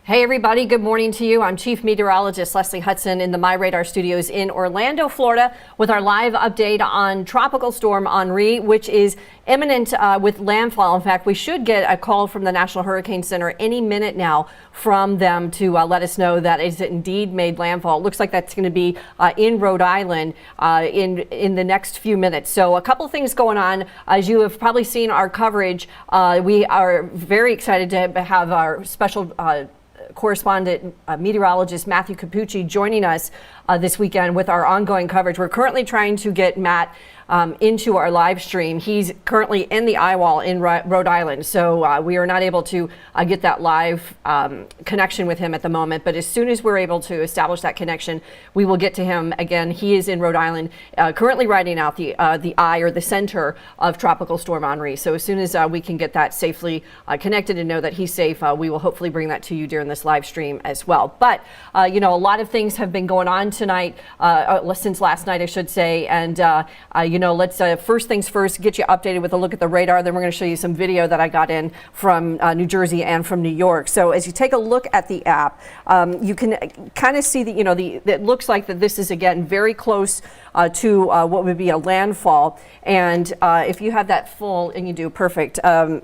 Hey everybody, good morning to you. I'm Chief Meteorologist Leslie Hudson in the MyRadar studios in Orlando, Florida, with our live update on Tropical Storm Henri, which is imminent with landfall. In fact, we should get a call from the National Hurricane Center any minute now from them to let us know that it's indeed made landfall. It looks like that's going to be in Rhode Island in the next few minutes. So a couple of things going on. As you have probably seen our coverage, we are very excited to have our special correspondent meteorologist Matthew Capucci joining us this weekend with our ongoing coverage. We're currently trying to get Matt into our live stream. He's currently in the eye wall in Rhode Island, so we are not able to get that live connection with him at the moment. But as soon as we're able to establish that connection, we will get to him again. He is in Rhode Island, currently riding out the eye or the center of Tropical Storm Henri. So as soon as we can get that safely connected and know that he's safe, we will hopefully bring that to you during this live stream as well. But you know, a lot of things have been going on tonight, since last night, I should say, and you know, let's first things first, get you updated with a look at the radar. Then we're going to show you some video that I got in from New Jersey and from New York. So as you take a look at the app, you can kind of see that, you know, it looks like that this is again very close to what would be a landfall. And if you have that full, and you do, perfect. And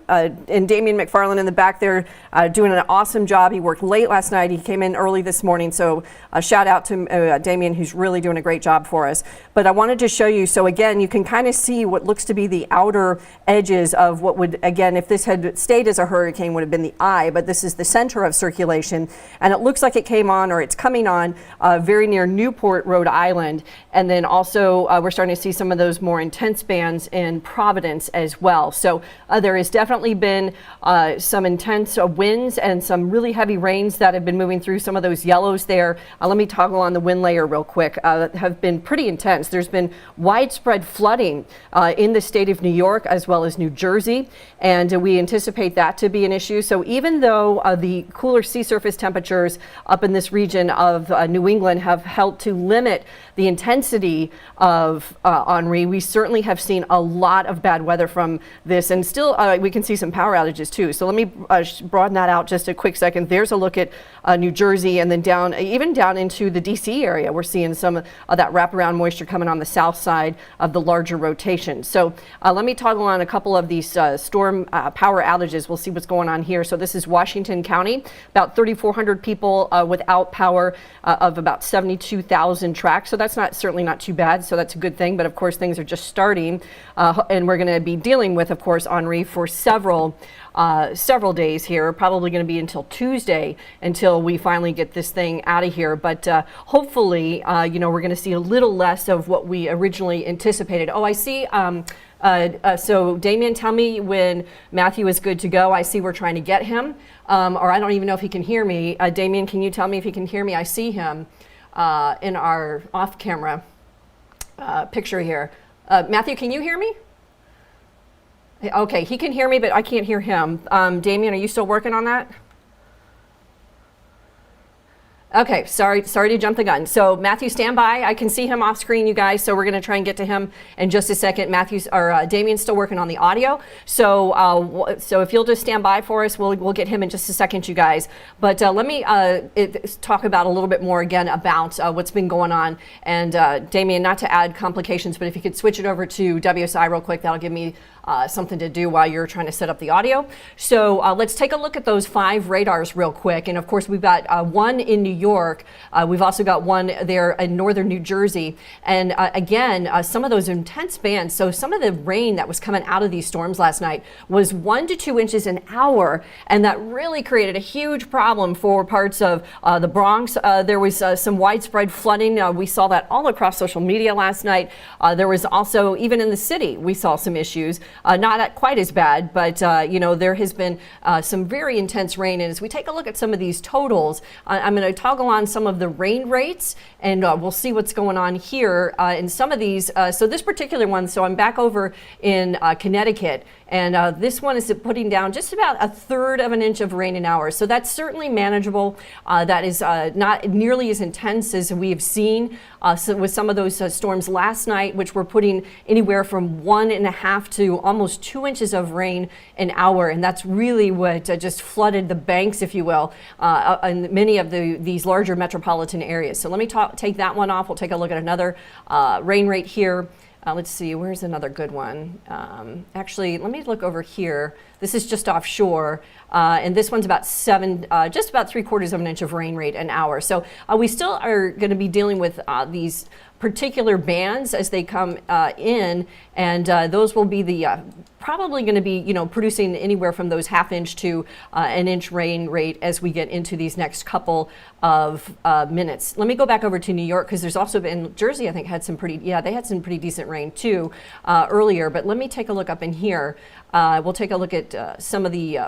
Damian McFarland in the back there doing an awesome job. He worked late last night. He came in early this morning. So shout out to Damian, who's really doing a great job for us. But I wanted to show you, so again, you can kind of see what looks to be the outer edges of what would, again, if this had stayed as a hurricane, would have been the eye, but this is the center of circulation. And it looks like it came on, or it's coming on very near Newport, Rhode Island. And then also we're starting to see some of those more intense bands in Providence as well. So there has definitely been some intense winds and some really heavy rains that have been moving through some of those yellows there. Let me toggle on the wind layer real quick. Have been pretty intense. There's been widespread flooding in the state of New York as well as New Jersey, and we anticipate that to be an issue. So even though the cooler sea surface temperatures up in this region of New England have helped to limit the intensity of Henri, we certainly have seen a lot of bad weather from this, and still we can see some power outages too. So let me broaden that out just a quick second. There's a look at New Jersey, and then even down into the DC area. We're seeing some of that wraparound moisture coming on the south side of the larger rotation. So let me toggle on a couple of these storm power outages. We'll see what's going on here. So this is Washington County, about 3,400 people without power of about 72,000 tracks. So that's certainly not too bad. So that's a good thing. But of course, things are just starting, and we're going to be dealing with, of course, Henri for several days here. Probably going to be until Tuesday until we finally get this thing out of here. But hopefully, you know, we're going to see a little less of what we originally anticipated. Oh, I see. So Damian, tell me when Matthew is good to go. I see we're trying to get him, or I don't even know if he can hear me. Damian, can you tell me if he can hear me? I see him in our off-camera picture here. Matthew, can you hear me? Okay, he can hear me, but I can't hear him. Damian, are you still working on that? Okay, sorry to jump the gun. So Matthew, stand by. I can see him off screen, you guys. So we're going to try and get to him in just a second. Damian's still working on the audio. So so if you'll just stand by for us, we'll get him in just a second, you guys. But let me talk about a little bit more again about what's been going on. And Damian, not to add complications, but if you could switch it over to WSI real quick, that'll give me something to do while you're trying to set up the audio. So let's take a look at those 5 radars real quick. And of course, we've got one in New York. We've also got one there in northern New Jersey. And again, some of those intense bands. So some of the rain that was coming out of these storms last night was 1 to 2 inches an hour. And that really created a huge problem for parts of the Bronx. There was some widespread flooding. We saw that all across social media last night. There was also, even in the city, we saw some issues. Not quite as bad, but you know, there has been some very intense rain. And as we take a look at some of these totals, I'm going to toggle on some of the rain rates, and we'll see what's going on here in some of these. So this particular one, so I'm back over in Connecticut, And this one is putting down just about 1/3 of an inch of rain an hour. So that's certainly manageable. That is not nearly as intense as we've seen with some of those storms last night, which were putting anywhere from 1.5 to almost 2 inches of rain an hour. And that's really what just flooded the banks, if you will, in many of these larger metropolitan areas. So let me take that one off. We'll take a look at another rain rate here. Let's see, where's another good one? Actually, let me look over here. This is just offshore, and this one's about just about 3/4 of an inch of rain rate an hour. So we still are going to be dealing with these particular bands as they come in, and those will be the probably going to be producing anywhere from those 1/2 inch to an inch rain rate as we get into these next couple of minutes. Let me go back over to New York, because there's also been Jersey, I think, had some pretty decent rain too earlier. But let me take a look up in here. We'll take a look at some of the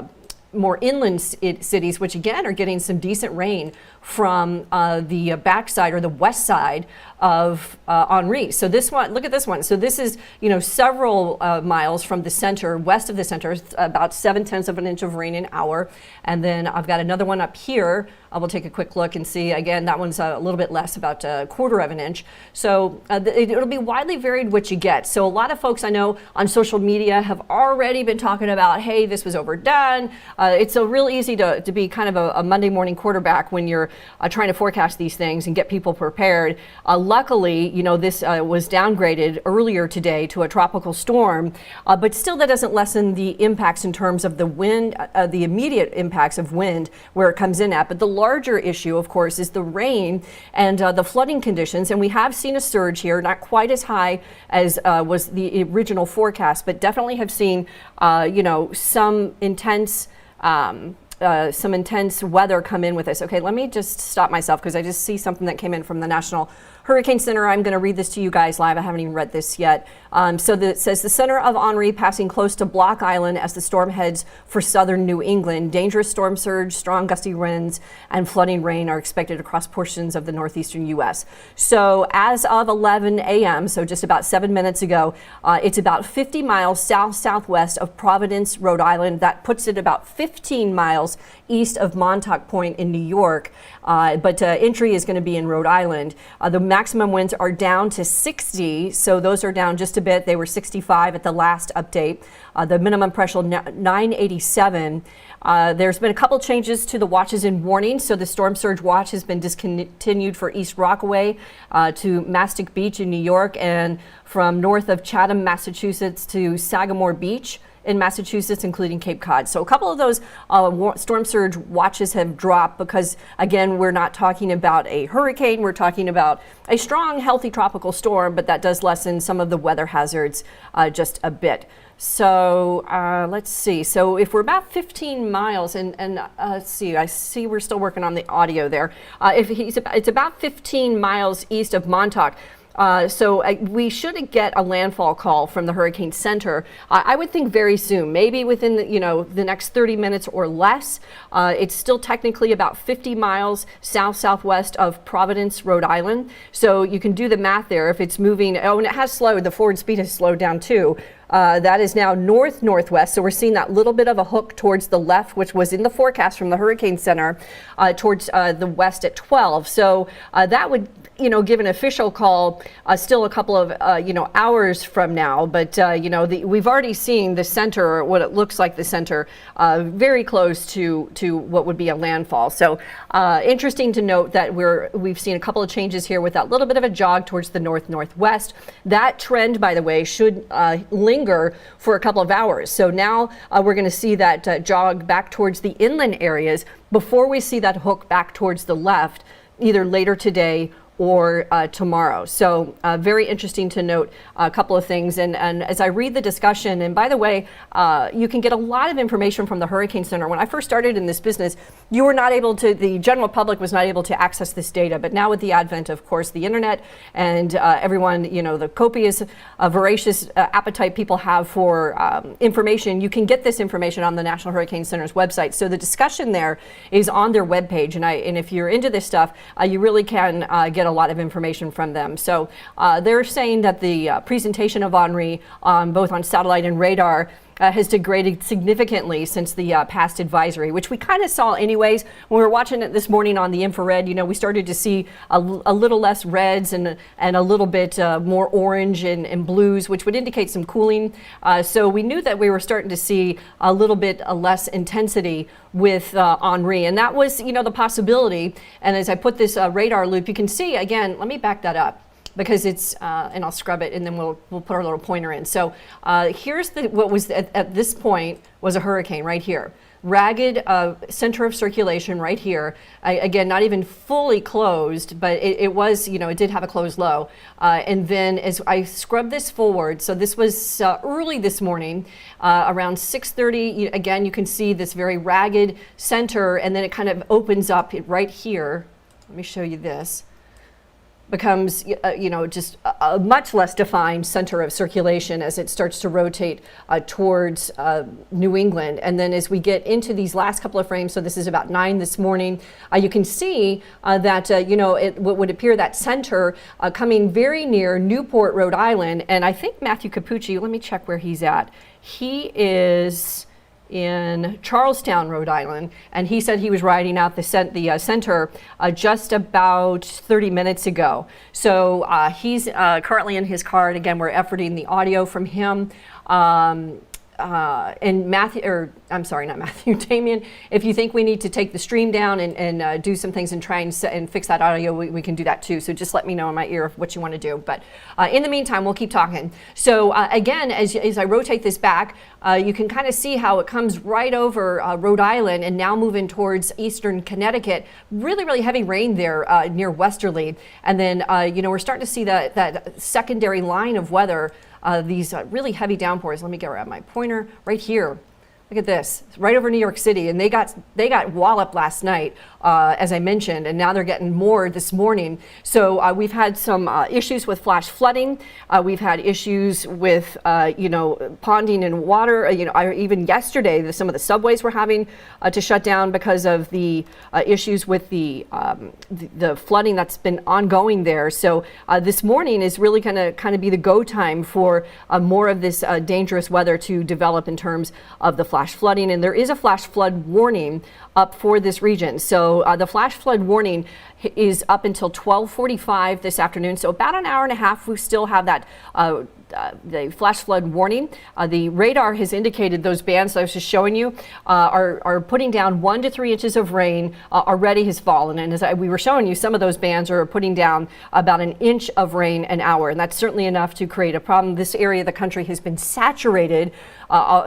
more inland cities, which again are getting some decent rain from the backside or the west side of Henri. So this one, look at this one. So this is, several miles from the center, west of the center, about 7/10 of an inch of rain an hour. And then I've got another one up here. We'll take a quick look and see. Again, that one's a little bit less, about 1/4 of an inch. So it'll be widely varied what you get. So a lot of folks I know on social media have already been talking about, hey, this was overdone. It's real easy to be kind of a Monday morning quarterback when you're trying to forecast these things and get people prepared. Luckily, this was downgraded earlier today to a tropical storm, but still that doesn't lessen the impacts in terms of the wind, the immediate impacts of wind where it comes in at. But the larger issue, of course, is the rain and the flooding conditions. And we have seen a surge here, not quite as high as was the original forecast, but definitely have seen, some intense weather come in with this. Okay, let me just stop myself because I just see something that came in from the National Hurricane Center. I'm going to read this to you guys live. I haven't even read this yet. It says the center of Henri passing close to Block Island as the storm heads for southern New England. Dangerous storm surge, strong gusty winds, and flooding rain are expected across portions of the northeastern U.S. So as of 11 a.m., so just about 7 minutes ago, it's about 50 miles south-southwest of Providence, Rhode Island. That puts it about 15 miles east of Montauk Point in New York. But entry is going to be in Rhode Island. The maximum winds are down to 60, so those are down just a bit. They were 65 at the last update. The minimum pressure 987. There's been a couple changes to the watches and warnings. So the storm surge watch has been discontinued for East Rockaway to Mastic Beach in New York, and from north of Chatham, Massachusetts to Sagamore Beach in Massachusetts, including Cape Cod. So a couple of those storm surge watches have dropped because, again, we're not talking about a hurricane. We're talking about a strong, healthy tropical storm, but that does lessen some of the weather hazards just a bit. So let's see. So if we're about 15 miles, and let's see, I see we're still working on the audio there. It's about 15 miles east of Montauk. So we should get a landfall call from the Hurricane Center. I would think very soon, maybe within the next 30 minutes or less. It's still technically about 50 miles south-southwest of Providence, Rhode Island. So you can do the math there. If it's moving, and it has slowed, the forward speed has slowed down too. That is now north-northwest, so we're seeing that little bit of a hook towards the left, which was in the forecast from the Hurricane Center, towards the west at 12. So that would, give an official call still a couple of, hours from now. But, we've already seen the center, or what it looks like the center, very close to what would be a landfall. So interesting to note that we've seen a couple of changes here with that little bit of a jog towards the north-northwest. That trend, by the way, should linger for a couple of hours. So now we're going to see that jog back towards the inland areas before we see that hook back towards the left, either later today or tomorrow. So very interesting to note a couple of things. And as I read the discussion, and by the way, you can get a lot of information from the Hurricane Center. When I first started in this business, the general public was not able to access this data. But now with the advent, of course, the internet and everyone, the copious, voracious appetite people have for information, you can get this information on the National Hurricane Center's website. So the discussion there is on their webpage. And if you're into this stuff, you really can get a lot of information from them. So they're saying that the presentation of Henri, both on satellite and radar, has degraded significantly since the past advisory, which we kind of saw anyways. When we were watching it this morning on the infrared, we started to see a little less reds and a little bit more orange and blues, which would indicate some cooling. So we knew that we were starting to see a little bit less intensity with Henri, and that was, the possibility. And as I put this radar loop, you can see again. Let me back that up, because it's, and I'll scrub it, and then we'll put our little pointer in. So here's what was at this point was a hurricane right here. Ragged center of circulation right here. Again, not even fully closed, but it was, it did have a closed low. And then as I scrub this forward, so this was early this morning, around 6:30. Again, you can see this very ragged center, and then it kind of opens up right here. Let me show you this. Becomes, just a much less defined center of circulation as it starts to rotate towards New England. And then as we get into these last couple of frames, so this is about 9 this morning, you can see that, it would appear that center coming very near Newport, Rhode Island. And I think Matthew Capucci, let me check where he's at. He is in Charlestown, Rhode Island, and he said he was riding out the center just about 30 minutes ago. So he's currently in his car, and again, we're efforting the audio from him. And Damien, if you think we need to take the stream down and do some things and try and fix that audio, we can do that too. So just let me know in my ear what you want to do. But in the meantime, we'll keep talking. So again, as I rotate this back, you can kind of see how it comes right over Rhode Island and now moving towards eastern Connecticut. Really, really heavy rain there near Westerly. And then, we're starting to see that secondary line of weather. These really heavy downpours. Let me get my pointer right here. Look at this, right over New York City, and they got walloped last night, as I mentioned, and now they're getting more this morning. So we've had some issues with flash flooding. We've had issues with ponding in water. Even yesterday, some of the subways were having to shut down because of the issues with the flooding that's been ongoing there. So this morning is really going to kind of be the go time for more of this dangerous weather to develop in terms of the flash flooding, and there is a flash flood warning up for this region. So the flash flood warning is up until 12:45 this afternoon. So about an hour and a half, we still have that the flash flood warning. The radar has indicated those bands that I was just showing you are putting down 1 to 3 inches of rain already has fallen. And as we were showing you, some of those bands are putting down about an inch of rain an hour. And that's certainly enough to create a problem. This area of the country has been saturated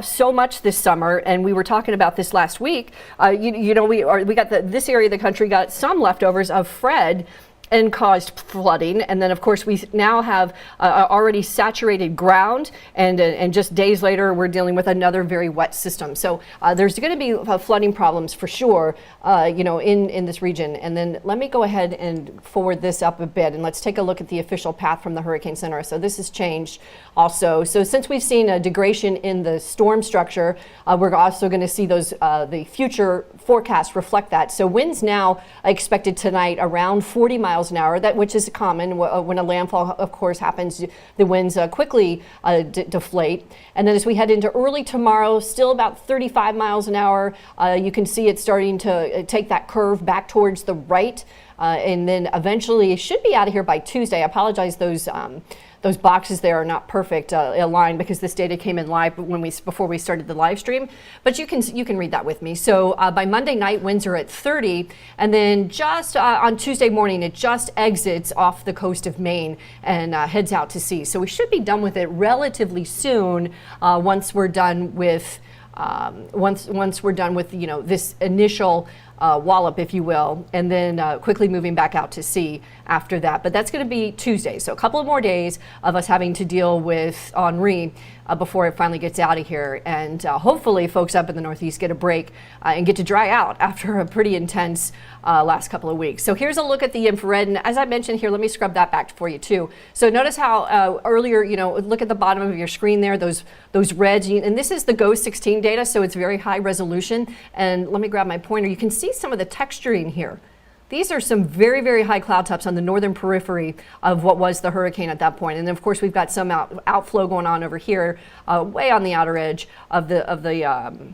so much this summer. And we were talking about this last week. We got this area of the country got some leftovers of Fred and caused flooding. And then, of course, we now have already saturated ground, and just days later, we're dealing with another very wet system. So there's going to be flooding problems for sure, in this region. And then let me go ahead and forward this up a bit, and let's take a look at the official path from the Hurricane Center. So this has changed also. So since we've seen a degradation in the storm structure, we're also going to see those the future forecasts reflect that. So winds now expected tonight around 40 miles an hour, which is common when a landfall, of course, happens. The winds quickly deflate. And then as we head into early tomorrow, still about 35 miles an hour. You can see it starting to take that curve back towards the right. And then eventually it should be out of here by Tuesday. I apologize, those boxes there are not perfect aligned because this data came in live before we started the live stream, but you can read that with me. So by Monday night, winds are at 30, and then just on Tuesday morning, it just exits off the coast of Maine and heads out to sea. So we should be done with it relatively soon once we're done with this initial wallop, if you will, and then quickly moving back out to sea after that. But that's going to be Tuesday. So a couple of more days of us having to deal with Henri before it finally gets out of here. And hopefully folks up in the Northeast get a break and get to dry out after a pretty intense last couple of weeks. So here's a look at the infrared. And as I mentioned here, let me scrub that back for you too. So notice how earlier, look at the bottom of your screen there, those reds. And this is the GO16 data, so it's very high resolution. And let me grab my pointer. You can see some of the texturing here. these are some very, very high cloud tops on the northern periphery of what was the hurricane at that point. And then, of course, we've got some outflow going on over here, way on the outer edge of the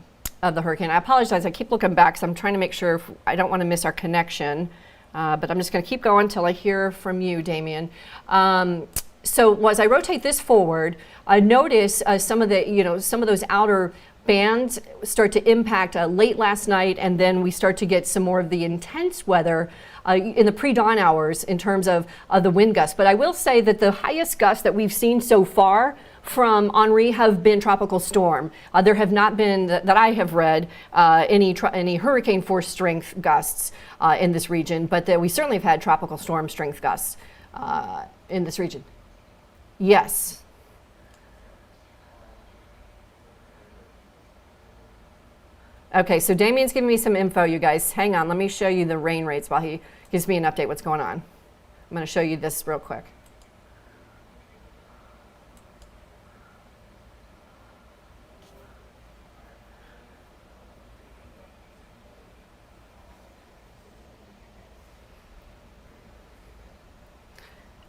hurricane. I apologize. I keep looking back because I'm trying to make sure I don't want to miss our connection. But I'm just going to keep going until I hear from you, Damien. So as I rotate this forward, I notice some of those outer bands start to impact late last night, and then we start to get some more of the intense weather in the pre-dawn hours in terms of the wind gusts. But I will say that the highest gusts that we've seen so far from Henri have been tropical storm. There have not been, that I have read, any hurricane force strength gusts in this region, but we certainly have had tropical storm strength gusts in this region. Yes. Okay, so Damien's giving me some info, you guys. Hang on, let me show you the rain rates while he gives me an update what's going on. I'm going to show you this real quick.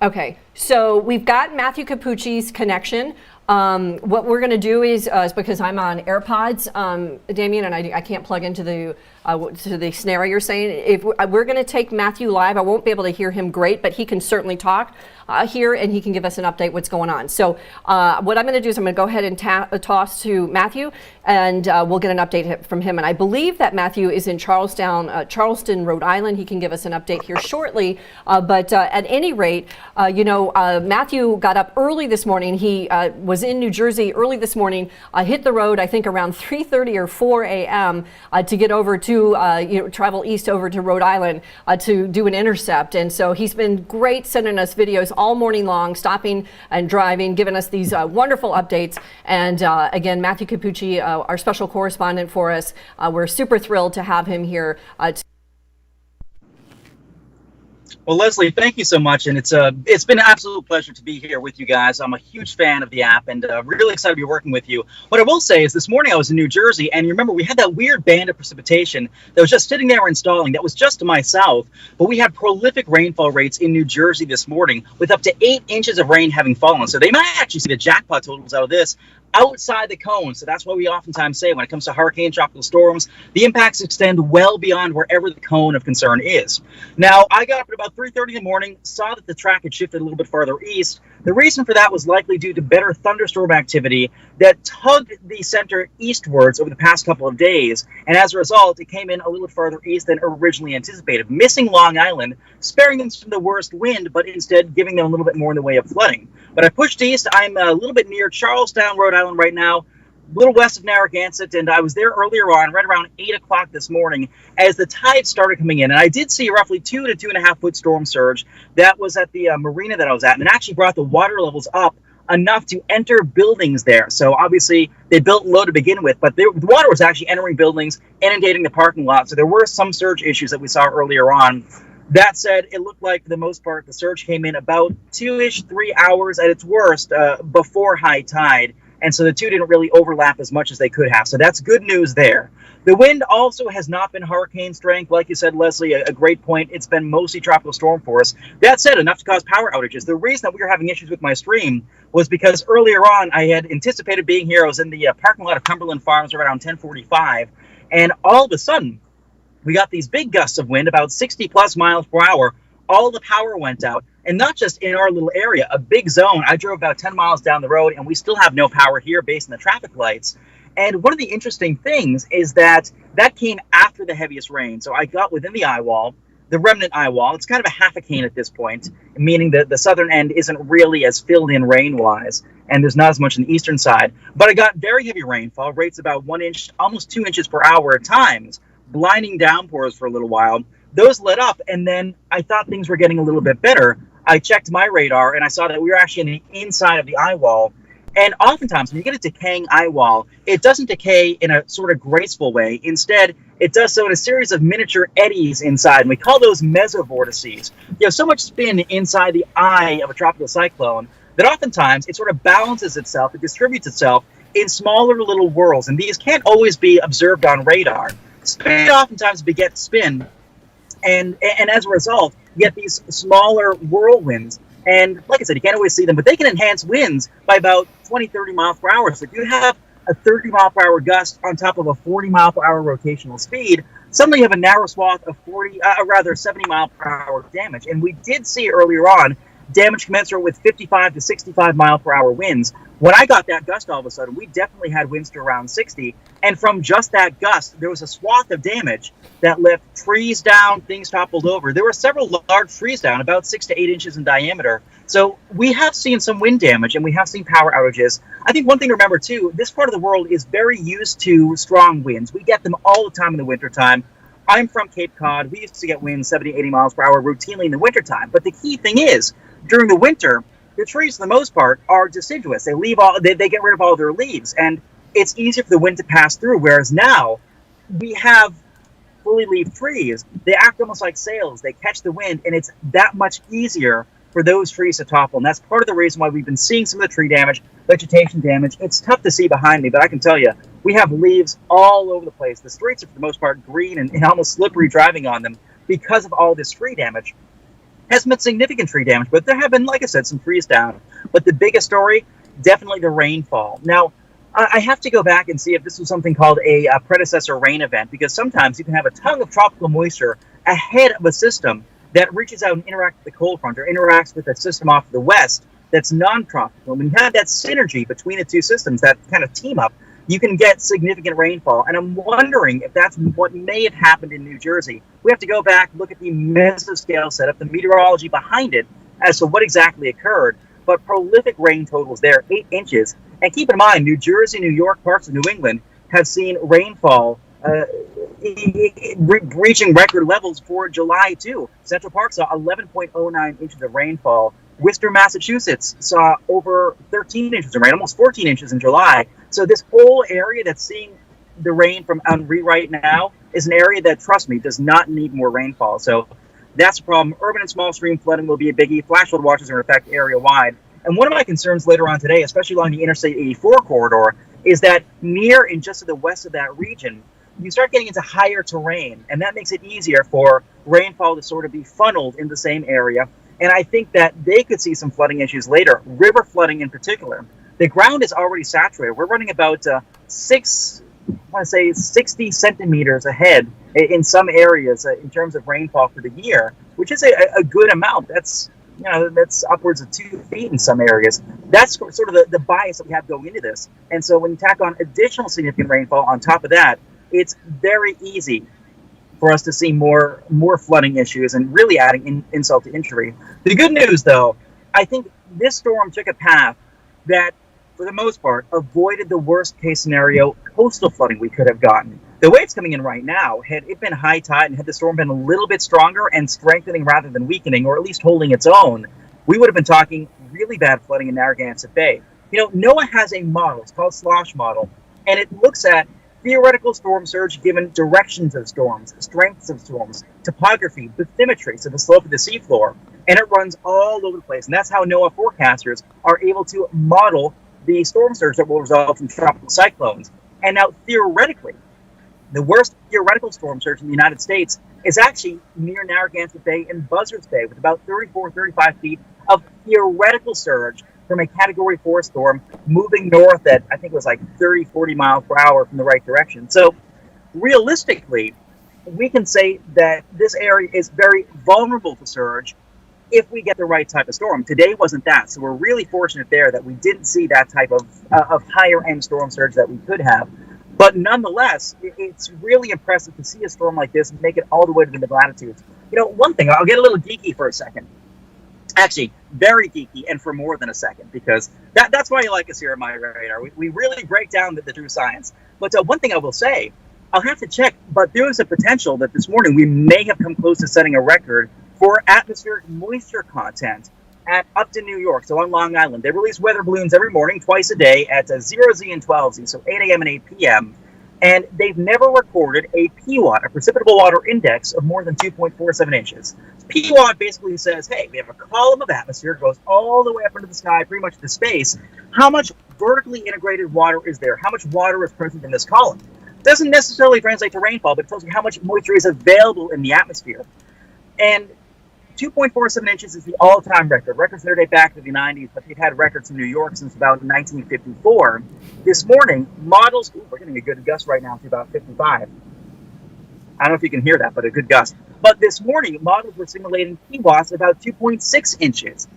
Okay, so we've got Matthew Capucci's connection. What we're going to do is because I'm on AirPods, Damien, and I can't plug into the scenario you're saying. If we're going to take Matthew live, I won't be able to hear him great, but he can certainly talk here, and he can give us an update what's going on. So what I'm going to do is I'm going to go ahead and toss to Matthew, and we'll get an update from him. And I believe that Matthew is in Charleston, Rhode Island. He can give us an update here shortly. But at any rate, Matthew got up early this morning. He was in New Jersey early this morning, hit the road, I think around 3:30 or 4 a.m. To get over to, travel east over to Rhode Island to do an intercept. And so he's been great sending us videos all morning long, stopping and driving, giving us these wonderful updates. And again, Matthew Capucci, our special correspondent for us, we're super thrilled to have him here. Well, Leslie, thank you so much, and it's been an absolute pleasure to be here with you guys. I'm a huge fan of the app, and really excited to be working with you. What I will say is this morning I was in New Jersey, and you remember we had that weird band of precipitation that was just sitting there installing. That was just to my south, but we had prolific rainfall rates in New Jersey this morning with up to 8 inches of rain having fallen. So they might actually see the jackpot totals out of this outside the cone. So that's why we oftentimes say when it comes to hurricane tropical storms, the impacts extend well beyond wherever the cone of concern is. Now, I got up at about 3:30 in the morning, saw that the track had shifted a little bit farther east. The reason for that was likely due to better thunderstorm activity that tugged the center eastwards over the past couple of days. And as a result, it came in a little bit farther east than originally anticipated, missing Long Island, sparing them from the worst wind, but instead giving them a little bit more in the way of flooding. But I pushed east. I'm a little bit near Charlestown, Rhode Island right now, a little west of Narragansett, and I was there earlier on, right around 8 o'clock this morning, as the tide started coming in. And I did see roughly 2 to 2.5 foot storm surge. That was at the marina that I was at, and it actually brought the water levels up enough to enter buildings there. So obviously they built low to begin with, but the water was actually entering buildings, inundating the parking lot. So there were some surge issues that we saw earlier on. That said, it looked like for the most part the surge came in about 2-ish, 3 hours at its worst before high tide. And so the two didn't really overlap as much as they could have. So that's good news there. The wind also has not been hurricane strength. Like you said, Leslie, a great point. It's been mostly tropical storm for us. That said, enough to cause power outages. The reason that we were having issues with my stream was because earlier on I had anticipated being here. I was in the parking lot of Cumberland Farms around 10:45. And all of a sudden, we got these big gusts of wind, about 60 plus miles per hour. All the power went out. And not just in our little area, a big zone. I drove about 10 miles down the road, and we still have no power here based on the traffic lights. And one of the interesting things is that came after the heaviest rain. So I got within the eye wall, the remnant eye wall. It's kind of a half a cane at this point, meaning that the southern end isn't really as filled in rain-wise, and there's not as much on the eastern side. But I got very heavy rainfall, rates about 1 inch, almost 2 inches per hour at times, blinding downpours for a little while. Those let up, and then I thought things were getting a little bit better. I checked MyRadar, and I saw that we were actually on the inside of the eye wall. And oftentimes, when you get a decaying eye wall, it doesn't decay in a sort of graceful way. Instead, it does so in a series of miniature eddies inside, and we call those mesovortices. You have so much spin inside the eye of a tropical cyclone that oftentimes it sort of balances itself, it distributes itself in smaller little whirls, and these can't always be observed on radar. Spin oftentimes begets spin, and as a result, you get these smaller whirlwinds. And like I said, you can't always see them, but they can enhance winds by about 20, 30 miles per hour. So if you have a 30 mile per hour gust on top of a 40 mile per hour rotational speed, suddenly you have a narrow swath of 70 mile per hour damage. And we did see earlier on damage commensurate with 55 to 65 mile per hour winds. When I got that gust all of a sudden, we definitely had winds to around 60. And from just that gust, there was a swath of damage that left trees down, things toppled over. There were several large trees down, about 6 to 8 inches in diameter. So we have seen some wind damage and we have seen power outages. I think one thing to remember too, this part of the world is very used to strong winds. We get them all the time in the wintertime. I'm from Cape Cod. We used to get winds 70, 80 miles per hour routinely in the wintertime. But the key thing is, during the winter, the trees, for the most part, are deciduous. They get rid of all their leaves, and it's easier for the wind to pass through. Whereas now, we have fully leafed trees. They act almost like sails. They catch the wind, and it's that much easier for those trees to topple. And that's part of the reason why we've been seeing some of the tree damage, vegetation damage. It's tough to see behind me, but I can tell you, we have leaves all over the place. The streets are, for the most part, green and almost slippery driving on them because of all this tree damage. Hasn't been significant tree damage, but there have been, like I said, some trees down. But the biggest story, definitely the rainfall. Now, I have to go back and see if this was something called a predecessor rain event, because sometimes you can have a tongue of tropical moisture ahead of a system that reaches out and interacts with the cold front or interacts with a system off to the west that's non-tropical. When you have that synergy between the two systems, that kind of team up, you can get significant rainfall. And I'm wondering if that's what may have happened in New Jersey. We have to go back, look at the mesoscale setup, the meteorology behind it, as to what exactly occurred. But prolific rain totals there, 8 inches. And keep in mind, New Jersey, New York, parts of New England have seen rainfall reaching record levels for July, too. Central Park saw 11.09 inches of rainfall. Worcester, Massachusetts saw over 13 inches of rain, almost 14 inches in July. So this whole area that's seeing the rain from Henri right now is an area that, trust me, does not need more rainfall. So that's a problem. Urban and small stream flooding will be a biggie. Flash flood watches are in effect area-wide. And one of my concerns later on today, especially along the Interstate 84 corridor, is that near and just to the west of that region, you start getting into higher terrain, and that makes it easier for rainfall to sort of be funneled in the same area. And I think that they could see some flooding issues later, river flooding in particular. The ground is already saturated. We're running about 60 centimeters ahead in some areas in terms of rainfall for the year, which is a good amount. That's upwards of 2 feet in some areas. That's sort of the bias that we have going into this. And so when you tack on additional significant rainfall on top of that, it's very easy for us to see more flooding issues and really adding insult to injury. The good news, though, I think this storm took a path that, for the most part, avoided the worst case scenario coastal flooding we could have gotten. The way it's coming in right now, had it been high tide and had the storm been a little bit stronger and strengthening rather than weakening, or at least holding its own, we would have been talking really bad flooding in Narragansett Bay. You know, NOAA has a model, it's called SLOSH model, and it looks at theoretical storm surge given directions of storms, strengths of storms, topography, bathymetry, so the slope of the seafloor, and it runs all over the place. And that's how NOAA forecasters are able to model the storm surge that will result in tropical cyclones. And now, theoretically, the worst theoretical storm surge in the United States is actually near Narragansett Bay and Buzzards Bay, with about 34, 35 feet of theoretical surge from a Category 4 storm moving north at, I think it was like 30, 40 miles per hour from the right direction. So realistically, we can say that this area is very vulnerable to surge if we get the right type of storm. Today wasn't that, so we're really fortunate there that we didn't see that type of higher end storm surge that we could have. But nonetheless, it's really impressive to see a storm like this make it all the way to the mid-latitudes. You know, one thing, I'll get a little geeky for a second. Actually, very geeky, and for more than a second, because that's why you like us here at MyRadar. We really break down the true science. But one thing I will say, I'll have to check, but there is a potential that this morning we may have come close to setting a record for atmospheric moisture content at Upton, New York, so on Long Island. They release weather balloons every morning, twice a day, at 0Z and 12Z, so 8 a.m. and 8 p.m., and they've never recorded a PWAT, a precipitable water index, of more than 2.47 inches. PWAT basically says, hey, we have a column of atmosphere, it goes all the way up into the sky, pretty much to space. How much vertically integrated water is there? How much water is present in this column? Doesn't necessarily translate to rainfall, but it tells you how much moisture is available in the atmosphere. And 2.47 inches is the all-time record. Records that date back to the 90s, but they've had records in New York since about 1954. This morning, models, we're getting a good gust right now to about 55. I don't know if you can hear that, but a good gust. But this morning, models were simulating PWAS about 2.6 inches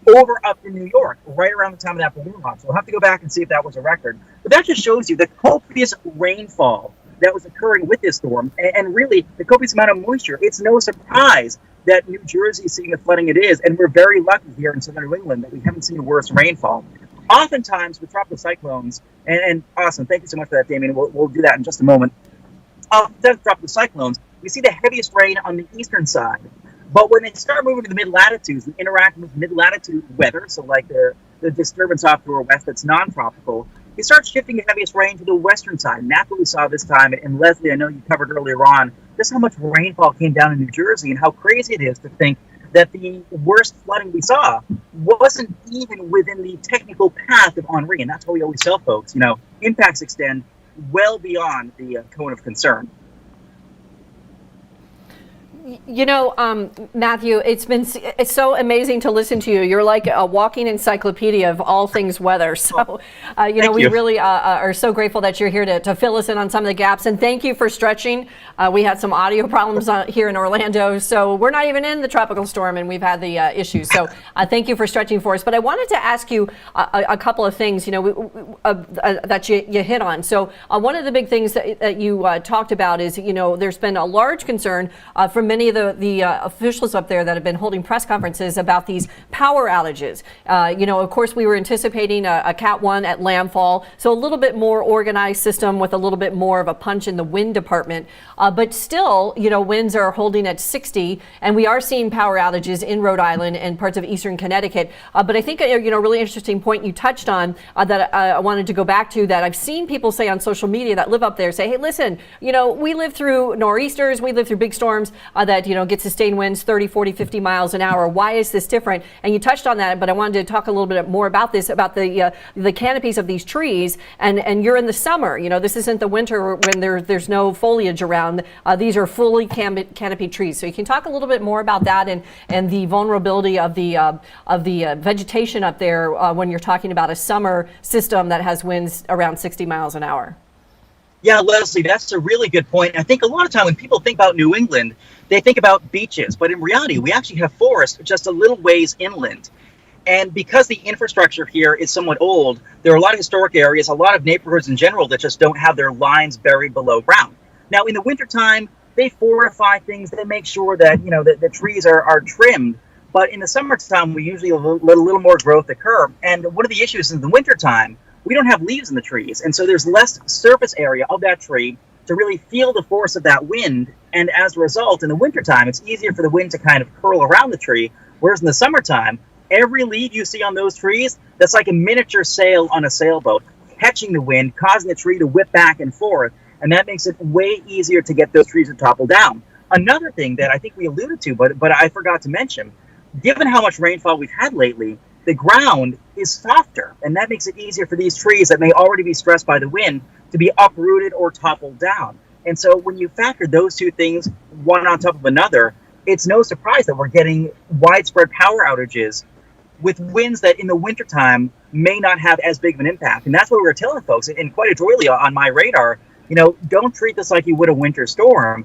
over up in New York, right around the time of that balloon launch. So we'll have to go back and see if that was a record. But that just shows you the copious rainfall that was occurring with this storm, and really the copious amount of moisture. It's no surprise that New Jersey is seeing the flooding it is, and we're very lucky here in southern New England that we haven't seen worse rainfall. Oftentimes with tropical cyclones, and awesome, thank you so much for that, Damien. We'll do that in just a moment. Oftentimes tropical cyclones, we see the heaviest rain on the eastern side. But when they start moving to the mid-latitudes and interacting with mid-latitude weather, so like the disturbance off to our west that's non-tropical, they start shifting the heaviest rain to the western side. And that's what we saw this time. And Leslie, I know you covered earlier on just how much rainfall came down in New Jersey and how crazy it is to think that the worst flooding we saw wasn't even within the technical path of Henri. And that's what we always tell folks, impacts extend well beyond the cone of concern. Matthew, it's so amazing to listen to you. You're like a walking encyclopedia of all things weather. So, we really are so grateful that you're here to fill us in on some of the gaps. And thank you for stretching. We had some audio problems here in Orlando, so we're not even in the tropical storm, and we've had the issues. So thank you for stretching for us. But I wanted to ask you a couple of things, that you hit on. So one of the big things that you talked about is, there's been a large concern from many of the officials up there that have been holding press conferences about these power outages. Of course, we were anticipating a Cat 1 at Landfall, so a little bit more organized system with a little bit more of a punch in the wind department. But still, winds are holding at 60, and we are seeing power outages in Rhode Island and parts of eastern Connecticut. But I think, a really interesting point you touched on that I wanted to go back to, that I've seen people say on social media that live up there say, hey, listen, we live through nor'easters, we live through big storms that get sustained winds 30, 40, 50 miles an hour. Why is this different? And you touched on that, but I wanted to talk a little bit more about this, about the canopies of these trees. And you're in the summer. This isn't the winter when there's no foliage around. These are fully canopied trees. So you can talk a little bit more about that and the vulnerability of the vegetation up there when you're talking about a summer system that has winds around 60 miles an hour. Yeah, Leslie, that's a really good point. I think a lot of time when people think about New England, they think about beaches, but in reality, we actually have forests just a little ways inland. And because the infrastructure here is somewhat old, there are a lot of historic areas, a lot of neighborhoods in general that just don't have their lines buried below ground. Now, in the wintertime, they fortify things, they make sure that, the trees are trimmed. But in the summertime, we usually let a little more growth occur. And one of the issues in the wintertime, we don't have leaves in the trees. And so there's less surface area of that tree to really feel the force of that wind. And as a result, in the wintertime, it's easier for the wind to kind of curl around the tree. Whereas in the summertime, every leaf you see on those trees, that's like a miniature sail on a sailboat, catching the wind, causing the tree to whip back and forth. And that makes it way easier to get those trees to topple down. Another thing that I think we alluded to, but I forgot to mention, given how much rainfall we've had lately, the ground is softer, and that makes it easier for these trees that may already be stressed by the wind to be uprooted or toppled down. And so when you factor those two things, one on top of another, it's no surprise that we're getting widespread power outages with winds that in the wintertime may not have as big of an impact. And that's what we were telling folks, and quite adroitly on MyRadar, don't treat this like you would a winter storm.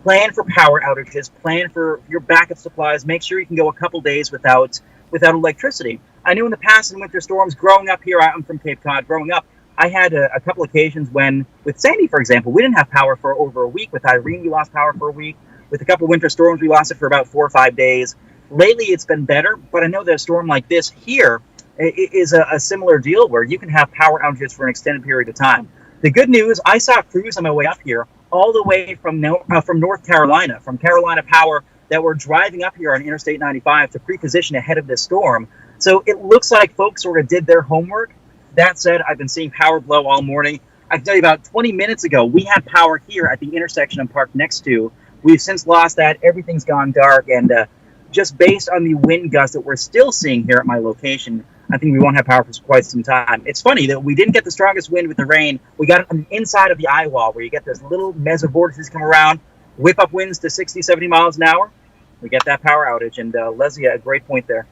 Plan for power outages, plan for your backup supplies, make sure you can go a couple days without electricity. I knew in the past in winter storms, growing up here, I'm from Cape Cod, growing up, I had a couple occasions when, with Sandy, for example, we didn't have power for over a week. With Irene, we lost power for a week. With a couple of winter storms, we lost it for about 4 or 5 days. Lately, it's been better, but I know that a storm like this here is a similar deal where you can have power outages for an extended period of time. The good news, I saw crews on my way up here all the way from North Carolina, from Carolina Power, that were driving up here on Interstate 95 to pre-position ahead of this storm. So it looks like folks sort of did their homework. That said, I've been seeing power blow all morning. I can tell you about 20 minutes ago, we had power here at the intersection I'm parked next to. We've since lost that. Everything's gone dark. And just based on the wind gusts that we're still seeing here at my location, I think we won't have power for quite some time. It's funny that we didn't get the strongest wind with the rain. We got it on the inside of the eye wall where you get those little mesovortices come around, whip up winds to 60, 70 miles an hour. We get that power outage. And Leslie, a great point there.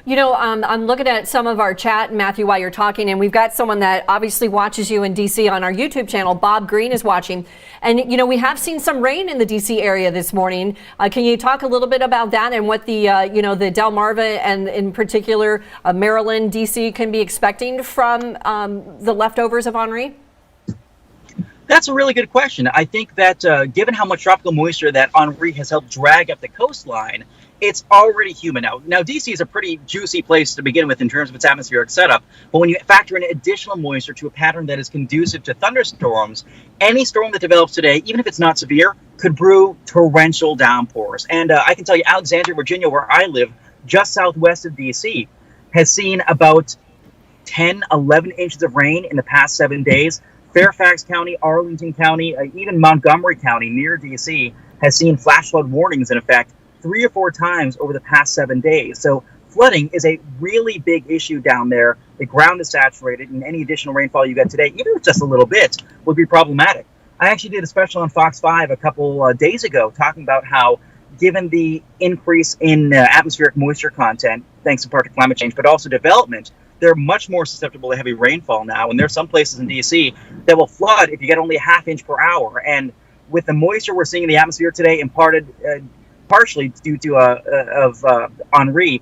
You know, I'm looking at some of our chat, Matthew, while you're talking, and we've got someone that obviously watches you in D.C. on our YouTube channel. Bob Green is watching. And, you know, we have seen some rain in the D.C. area this morning. Can you talk a little bit about that and what the, you know, the Delmarva and in particular Maryland, D.C. can be expecting from the leftovers of Henri? That's a really good question. I think that given how much tropical moisture that Henri has helped drag up the coastline, it's already humid now. Now, DC is a pretty juicy place to begin with in terms of its atmospheric setup. But when you factor in additional moisture to a pattern that is conducive to thunderstorms, any storm that develops today, even if it's not severe, could brew torrential downpours. And I can tell you, Alexandria, Virginia, where I live, just southwest of DC, has seen about 10, 11 inches of rain in the past 7 days. Fairfax County, Arlington County, even Montgomery County near DC has seen flash flood warnings in effect 3 or 4 times over the past 7 days. So flooding is a really big issue down there. The ground is saturated, and any additional rainfall you get today, even if it's just a little bit, would be problematic. I actually did a special on Fox 5 a couple days ago talking about how, given the increase in atmospheric moisture content, thanks in part to climate change, but also development, they're much more susceptible to heavy rainfall now. And there's some places in DC that will flood if you get only a ½ inch per hour. And with the moisture we're seeing in the atmosphere today, imparted partially due to Henri,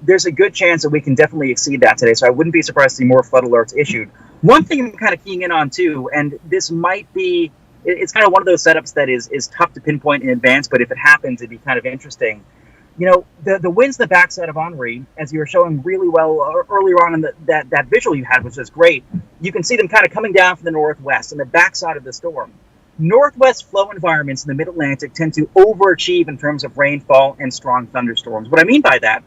there's a good chance that we can definitely exceed that today. So I wouldn't be surprised to see more flood alerts issued. One thing I'm kind of keying in on too, and this might be, it's kind of one of those setups that is tough to pinpoint in advance, but if it happens, it'd be kind of interesting. You know, the winds in the backside of Henri, as you were showing really well earlier on in that visual you had, which was great, you can see them kind of coming down from the northwest and the backside of the storm. Northwest flow environments in the mid-Atlantic tend to overachieve in terms of rainfall and strong thunderstorms. What I mean by that,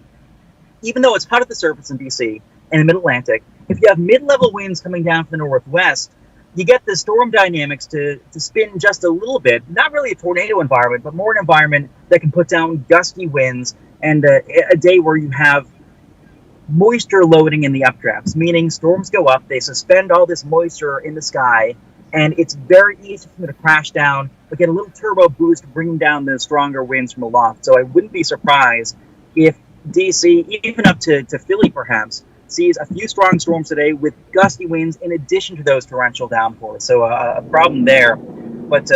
even though it's hot at the surface in DC and the mid-Atlantic, if you have mid-level winds coming down from the northwest, you get the storm dynamics to spin just a little bit. Not really a tornado environment, but more an environment that can put down gusty winds and a day where you have moisture loading in the updrafts, meaning storms go up, they suspend all this moisture in the sky, and it's very easy for them to crash down, but get a little turbo boost bringing down the stronger winds from aloft. So I wouldn't be surprised if DC, even up to Philly perhaps, sees a few strong storms today with gusty winds in addition to those torrential downpours. So a problem there. But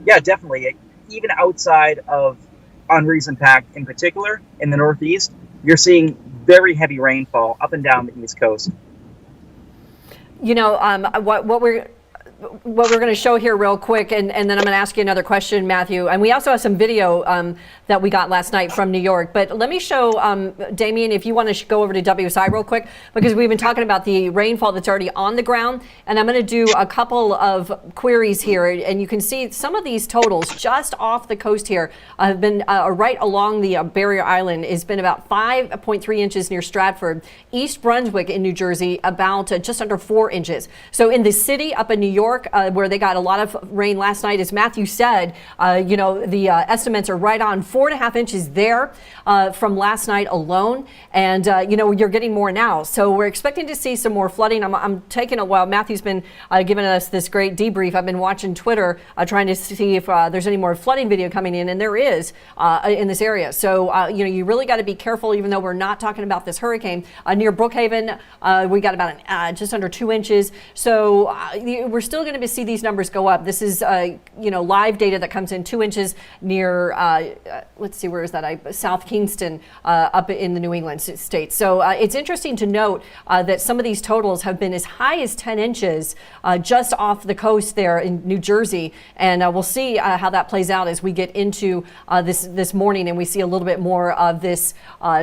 yeah, definitely, even outside of Henri's impact in particular, in the Northeast, you're seeing very heavy rainfall up and down the East Coast. You know, what we're going to show here real quick, and then I'm going to ask you another question, Matthew. And we also have some video that we got last night from New York. But let me show, Damien, if you want to go over to WSI real quick, because we've been talking about the rainfall that's already on the ground. And I'm going to do a couple of queries here. And you can see some of these totals just off the coast here have been right along the Barrier Island. Has been about 5.3 inches near Stratford. East Brunswick in New Jersey, about just under 4 inches. So in the city up in New York, where they got a lot of rain last night, as Matthew said, you know, the estimates are right on 4.5 inches there from last night alone. And, you know, you're getting more now. So we're expecting to see some more flooding. I'm taking a while. Matthew's been giving us this great debrief. I've been watching Twitter, trying to see if there's any more flooding video coming in. And there is in this area. So, you know, you really got to be careful, even though we're not talking about this hurricane. Near Brookhaven, we got about just under 2 inches. So we're still going to see these numbers go up. This is, you know, live data that comes in 2 inches near, let's see, where is that? South Kingston, up in the New England states. So it's interesting to note that some of these totals have been as high as 10 inches just off the coast there in New Jersey. And we'll see how that plays out as we get into this morning and we see a little bit more of this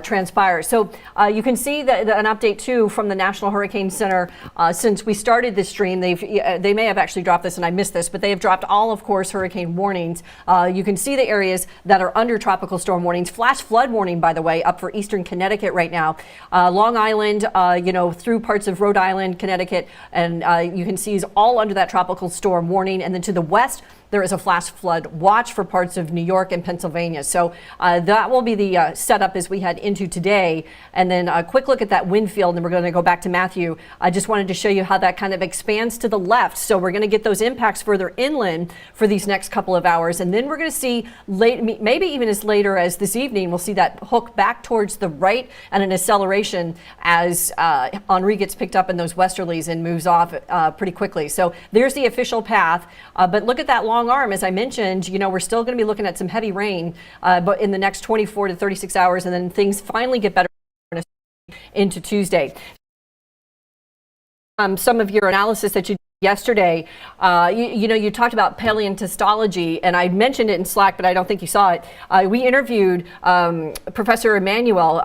transpire. So you can see an update too from the National Hurricane Center. Since we started this stream, they may have actually dropped this and I missed this, but they have dropped all, of course, hurricane warnings. You can see the areas that are under tropical storm warnings. Flash flood warning, by the way, up for eastern Connecticut right now. Long Island, you know, through parts of Rhode Island, Connecticut, and you can see is all under that tropical storm warning. And then to the west, there is a flash flood watch for parts of New York and Pennsylvania. So that will be the setup as we head into today. And then a quick look at that wind field, and we're going to go back to Matthew. I just wanted to show you how that kind of expands to the left. So we're going to get those impacts further inland for these next couple of hours. And then we're going to see maybe even as later as this evening, we'll see that hook back towards the right and an acceleration as Henri gets picked up in those westerlies and moves off pretty quickly. So there's the official path. But look at that long arm. As I mentioned, we're still going to be looking at some heavy rain but in the next 24 to 36 hours, and then things finally get better into Tuesday. Some of your analysis that you did yesterday, you talked about paleontestology, and I mentioned it in Slack, but I don't think you saw it. We interviewed Professor Emmanuel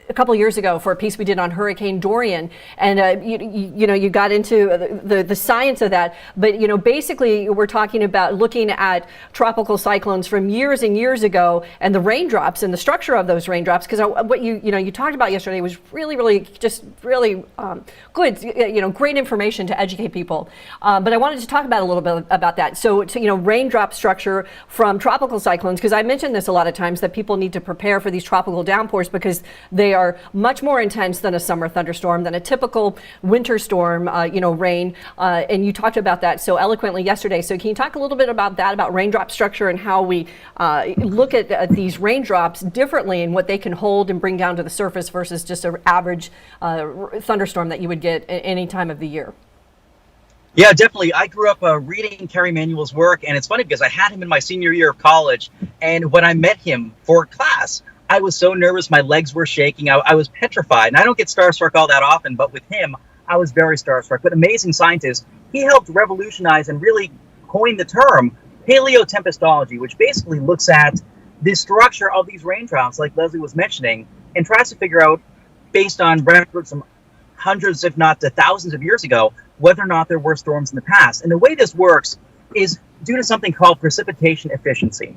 a couple years ago for a piece we did on Hurricane Dorian, and you got into the science of that. But basically, we're talking about looking at tropical cyclones from years and years ago, and the raindrops and the structure of those raindrops. Because what you talked about yesterday was really good. Great information to educate people. But I wanted to talk about a little bit about that. So, raindrop structure from tropical cyclones, because I mentioned this a lot of times that people need to prepare for these tropical downpours because they are much more intense than a summer thunderstorm, than a typical winter storm, rain. And you talked about that so eloquently yesterday. So can you talk a little bit about that, about raindrop structure and how we look at these raindrops differently and what they can hold and bring down to the surface versus just an average thunderstorm that you would get at any time of the year? Yeah, definitely. I grew up reading Kerry Emanuel's work, and it's funny because I had him in my senior year of college, and when I met him for class, I was so nervous, my legs were shaking, I was petrified. And I don't get starstruck all that often, but with him, I was very starstruck. But amazing scientist, he helped revolutionize and really coin the term Paleotempestology, which basically looks at the structure of these raindrops, like Leslie was mentioning, and tries to figure out, based on records from hundreds, if not to thousands of years ago, whether or not there were storms in the past. And the way this works is due to something called precipitation efficiency.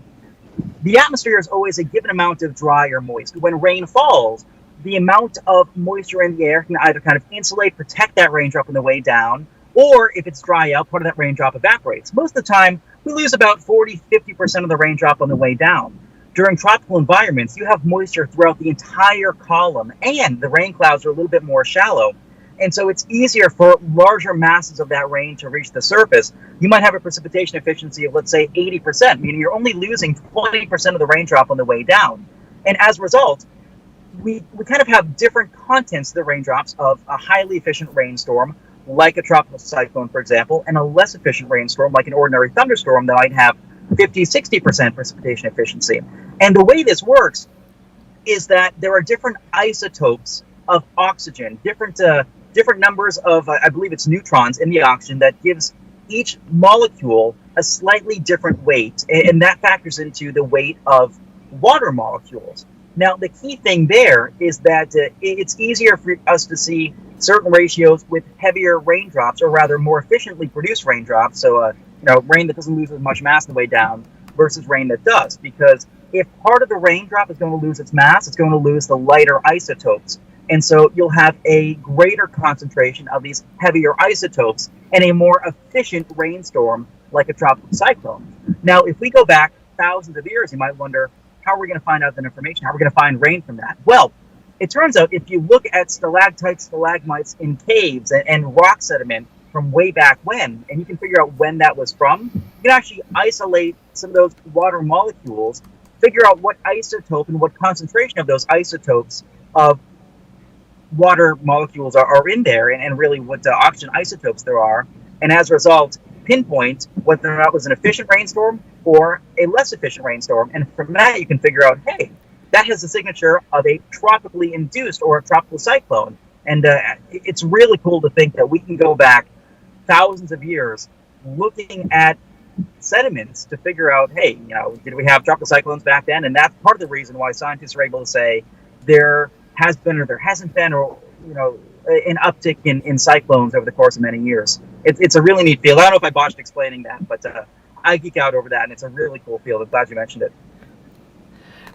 The atmosphere is always a given amount of dry or moist. When rain falls, the amount of moisture in the air can either kind of insulate, protect that raindrop on the way down, or if it's dry out, part of that raindrop evaporates. Most of the time, we lose about 40-50% of the raindrop on the way down. During tropical environments, you have moisture throughout the entire column, and the rain clouds are a little bit more shallow. And so it's easier for larger masses of that rain to reach the surface. You might have a precipitation efficiency of, let's say, 80%, meaning you're only losing 20% of the raindrop on the way down. And as a result, we kind of have different contents of the raindrops of a highly efficient rainstorm, like a tropical cyclone, for example, and a less efficient rainstorm, like an ordinary thunderstorm, that might have 50-60% precipitation efficiency. And the way this works is that there are different isotopes of oxygen, different numbers of, I believe it's neutrons in the oxygen, that gives each molecule a slightly different weight, and that factors into the weight of water molecules. Now, the key thing there is that it's easier for us to see certain ratios with heavier raindrops, or rather more efficiently produced raindrops, so rain that doesn't lose as much mass on the way down versus rain that does, because if part of the raindrop is going to lose its mass, it's going to lose the lighter isotopes. And so you'll have a greater concentration of these heavier isotopes and a more efficient rainstorm like a tropical cyclone. Now, if we go back thousands of years, you might wonder, how are we going to find out that information? How are we going to find rain from that? Well, it turns out if you look at stalactites, stalagmites in caves and rock sediment from way back when, and you can figure out when that was from, you can actually isolate some of those water molecules, figure out what isotope and what concentration of those isotopes of water molecules are in there, and really what oxygen isotopes there are, and as a result, pinpoint whether or not it was an efficient rainstorm or a less efficient rainstorm. And from that, you can figure out, hey, that has the signature of a tropically induced or a tropical cyclone. And it's really cool to think that we can go back thousands of years looking at sediments to figure out, hey, did we have tropical cyclones back then? And that's part of the reason why scientists are able to say there has been or there hasn't been, or an uptick in cyclones over the course of many years. It's a really neat field. I don't know if I botched explaining that, but I geek out over that, and it's a really cool field. I'm glad you mentioned it.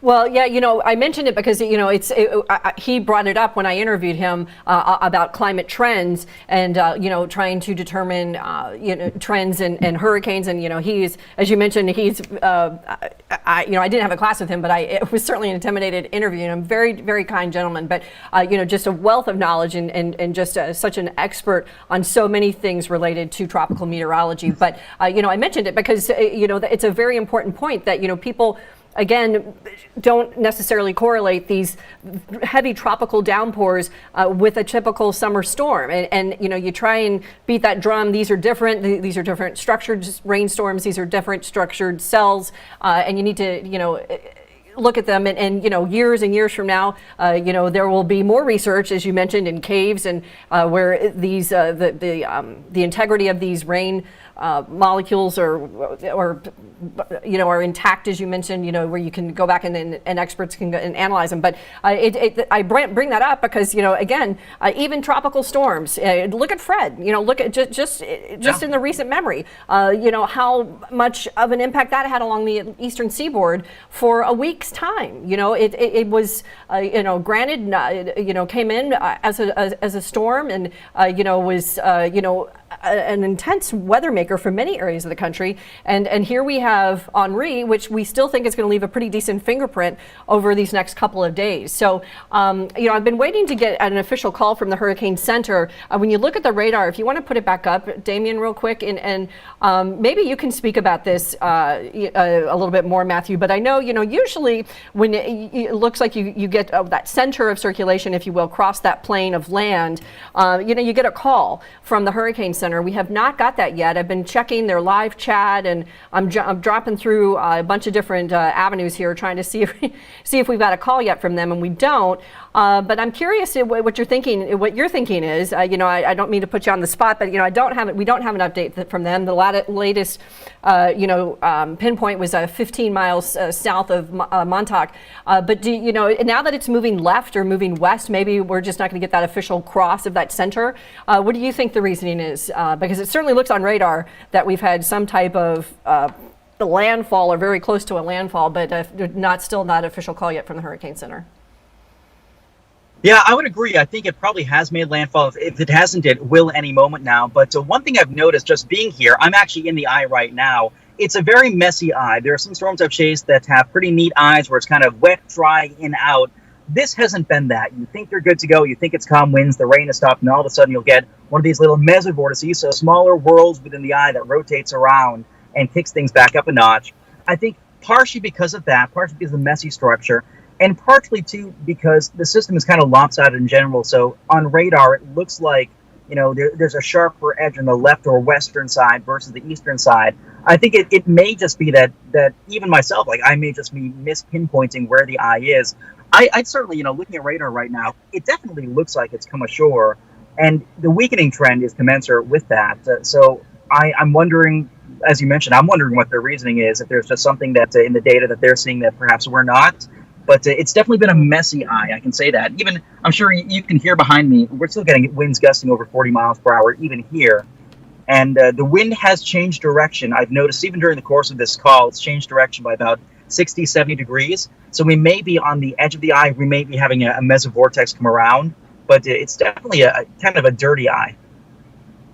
Well, yeah, I mentioned it because he brought it up when I interviewed him about climate trends and trying to determine trends in hurricanes, and he's, as you mentioned, he's I didn't have a class with him, but it was certainly an intimidated interview, and a very, very kind gentleman, but just a wealth of knowledge and just such an expert on so many things related to tropical meteorology. But I mentioned it because it's a very important point that people, again, don't necessarily correlate these heavy tropical downpours with a typical summer storm. And you try and beat that drum. These are different. These are different structured rainstorms. These are different structured cells. And you need to, look at them and years and years from now, there will be more research, as you mentioned, in caves and where these the integrity of these rain molecules are intact, as you mentioned, where you can go back and experts can go and analyze them. But I bring that up because, again, even tropical storms, look at Fred, look at just in the recent memory, how much of an impact that had along the eastern seaboard for a week's time. It was, granted, came in as a storm and, was, an intense weather maker for many areas of the country. And here we have Henri, which we still think is going to leave a pretty decent fingerprint over these next couple of days. So, I've been waiting to get an official call from the Hurricane Center. When you look at the radar, if you want to put it back up, Damien, real quick, and maybe you can speak about this a little bit more, Matthew, but I know, usually when it looks like you get that center of circulation, if you will, cross that plane of land, you get a call from the Hurricane Center. We have not got that yet. I've been checking their live chat, and I'm dropping through a bunch of different avenues here, trying to see if we've got a call yet from them, and we don't. But I'm curious what you're thinking. What your thinking is. I don't mean to put you on the spot, but we don't have an update from them. The latest pinpoint was 15 miles south of Montauk. But now that it's moving left or moving west, maybe we're just not going to get that official cross of that center. What do you think the reasoning is? Because it certainly looks on radar that we've had some type of landfall or very close to a landfall, but still not official call yet from the Hurricane Center. Yeah, I would agree. I think it probably has made landfall. If it hasn't, it will any moment now. But one thing I've noticed just being here, I'm actually in the eye right now. It's a very messy eye. There are some storms I've chased that have pretty neat eyes where it's kind of wet, dry, in, out. This hasn't been that. You think you're good to go. You think it's calm winds, the rain has stopped, and all of a sudden you'll get one of these little mesovortices, so smaller worlds within the eye that rotates around and kicks things back up a notch. I think partially because of that, partially because of the messy structure, and partially, too, because the system is kind of lopsided in general. So on radar, it looks like, there's a sharper edge on the left or western side versus the eastern side. I think it may just be that even myself, I may just be mispinpointing where the eye is. I'd certainly, looking at radar right now, it definitely looks like it's come ashore. And the weakening trend is commensurate with that. So I'm wondering, as you mentioned, I'm wondering what their reasoning is, if there's just something that in the data that they're seeing that perhaps we're not. But it's definitely been a messy eye, I can say that. Even, I'm sure you can hear behind me, we're still getting winds gusting over 40 miles per hour, even here. And the wind has changed direction. I've noticed even during the course of this call, it's changed direction by about 60, 70 degrees. So we may be on the edge of the eye. We may be having a mesovortex come around. But it's definitely a kind of a dirty eye.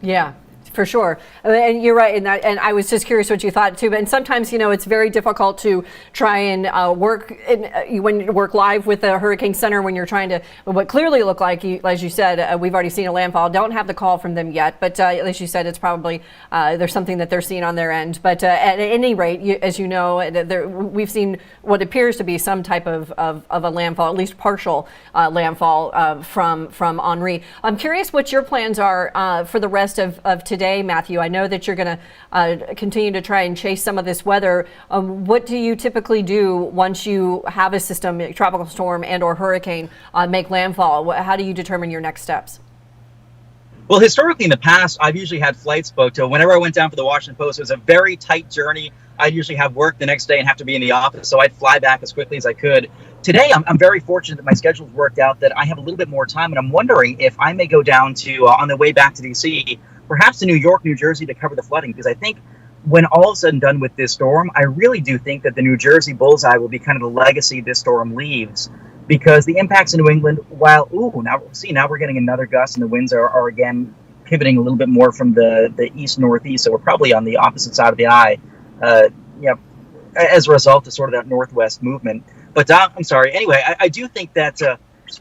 Yeah. For sure, and you're right. And I was just curious what you thought too. And sometimes, it's very difficult to try and work when you work live with the Hurricane Center when you're trying to what clearly look like, as you said, we've already seen a landfall. Don't have the call from them yet, but as you said, it's probably there's something that they're seeing on their end. But at any rate, as you know, we've seen what appears to be some type of a landfall, at least partial landfall from Henri. I'm curious what your plans are for the rest of today. Matthew, I know that you're going to continue to try and chase some of this weather. What do you typically do once you have a system, a tropical storm and or hurricane, make landfall? How do you determine your next steps? Well, historically in the past, I've usually had flights booked. Whenever I went down for the Washington Post, it was a very tight journey. I'd usually have work the next day and have to be in the office, so I'd fly back as quickly as I could. Today, I'm very fortunate that my schedule's worked out, that I have a little bit more time, and I'm wondering if I may go down to, on the way back to D.C., perhaps to New York, New Jersey to cover the flooding, because I think when all is said and done with this storm, I really do think that the New Jersey bullseye will be kind of the legacy this storm leaves, because the impacts in New England, while, now we're getting another gust, and the winds are again pivoting a little bit more from the east-northeast, so we're probably on the opposite side of the eye, as a result of sort of that northwest movement. But I'm sorry. Anyway, I do think that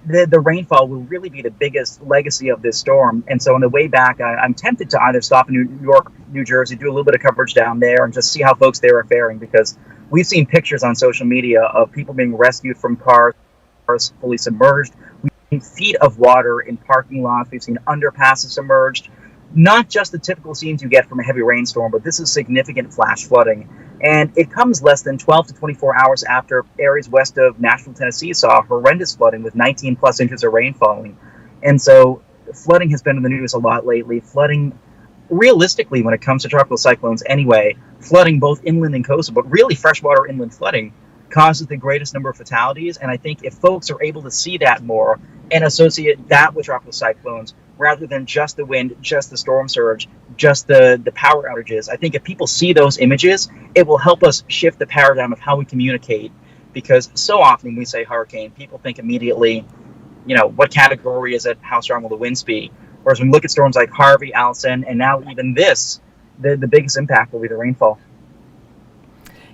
the rainfall will really be the biggest legacy of this storm. And so on the way back, I'm tempted to either stop in New York, New Jersey, do a little bit of coverage down there, and just see how folks there are faring, because we've seen pictures on social media of people being rescued from cars fully submerged. We've seen feet of water in parking lots. We've seen underpasses submerged. Not just the typical scenes you get from a heavy rainstorm, but this is significant flash flooding. And it comes less than 12 to 24 hours after areas west of Nashville, Tennessee saw horrendous flooding with 19 plus inches of rain falling. And so flooding has been in the news a lot lately. Flooding, realistically, when it comes to tropical cyclones anyway, flooding both inland and coastal, but really freshwater inland flooding causes the greatest number of fatalities. And I think if folks are able to see that more and associate that with tropical cyclones, rather than just the wind, just the storm surge, just the power outages, I think if people see those images, it will help us shift the paradigm of how we communicate. Because so often when we say hurricane, people think immediately, what category is it? How strong will the winds be? Whereas when we look at storms like Harvey, Allison, and now even this, the biggest impact will be the rainfall.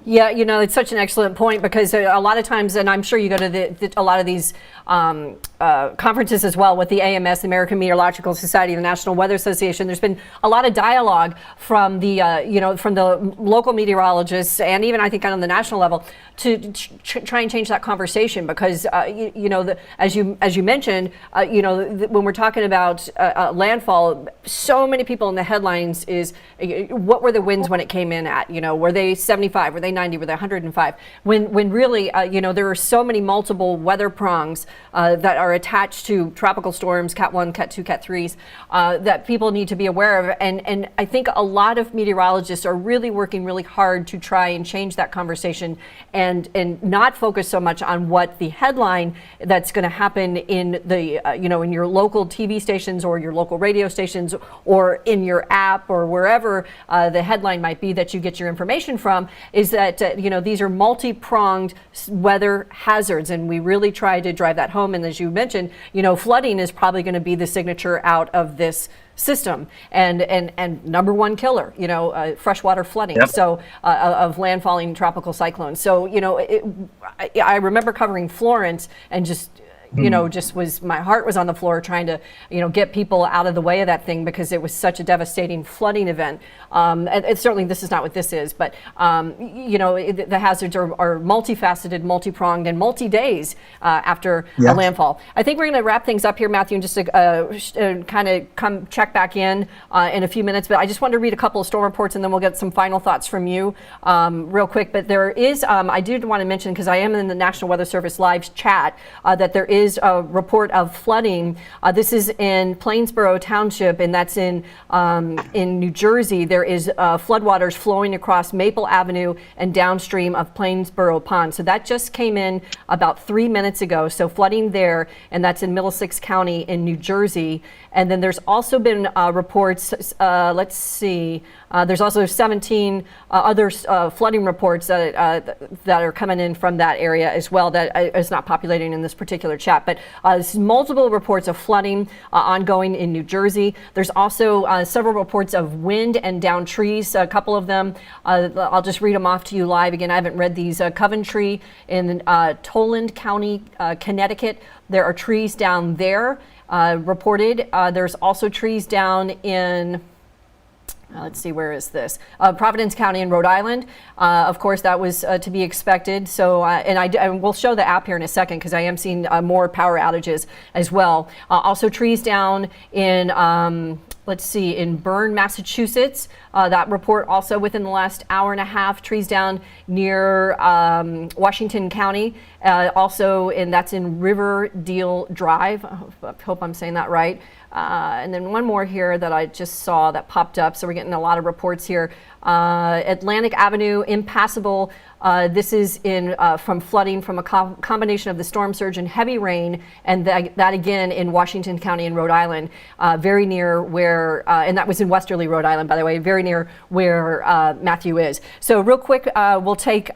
Yeah, it's such an excellent point, because a lot of times, and I'm sure you go to a lot of these conferences as well with the AMS, the American Meteorological Society, the National Weather Association. There's been a lot of dialogue from the from the local meteorologists, and even I think on the national level, to try and change that conversation, because as you mentioned, when we're talking about landfall, so many people in the headlines is what were the winds when it came in at? Were they 75? Were they 90? Were they 105? When really there are so many multiple weather prongs that are attached to tropical storms, Cat 1, Cat 2, Cat 3s, that people need to be aware of. And I think a lot of meteorologists are really working really hard to try and change that conversation and not focus so much on what the headline that's going to happen in the, in your local TV stations or your local radio stations or in your app or wherever the headline might be that you get your information from, is that, these are multi-pronged weather hazards. And we really try to drive that home. And as you mentioned, flooding is probably going to be the signature out of this system and number one killer, freshwater flooding. Yep. So of landfalling tropical cyclones. So, I remember covering Florence and just my heart was on the floor trying to, get people out of the way of that thing, because it was such a devastating flooding event. And certainly this is not what this is, but, the hazards are multifaceted, multi-pronged, and multi-days after a landfall. I think we're going to wrap things up here, Matthew, and just to kind of come check back in a few minutes. But I just wanted to read a couple of storm reports, and then we'll get some final thoughts from you real quick. But there is, I did want to mention, because I am in the National Weather Service live chat, that there is a report of flooding. This is in Plainsboro Township, and that's in New Jersey. There is floodwaters flowing across Maple Avenue and downstream of Plainsboro Pond. So that just came in about 3 minutes ago. So flooding there, and that's in Middlesex County in New Jersey. And then there's also been reports, let's see, there's also 17 other flooding reports that are coming in from that area as well that is not populating in this particular chat. But there's multiple reports of flooding ongoing in New Jersey. There's also several reports of wind and down trees, a couple of them. I'll just read them off to you live. Again, I haven't read these. Coventry in Toland County, Connecticut. There are trees down there reported. There's also trees down in let's see, where is this? Providence County in Rhode Island. Of course, that was to be expected. So, and we'll show the app here in a second, because I am seeing more power outages as well. Also trees down in, let's see, in Bern, Massachusetts. That report also within the last hour and a half. Trees down near Washington County. Also, and that's in Riverdale Drive. I hope I'm saying that right. And then one more here that I just saw that popped up. So we're getting a lot of reports here. Atlantic Avenue, impassable. This is from flooding from a combination of the storm surge and heavy rain, and that again in Washington County in Rhode Island, very near where, and that was in westerly Rhode Island, by the way, very near where Matthew is. So real quick, we'll take,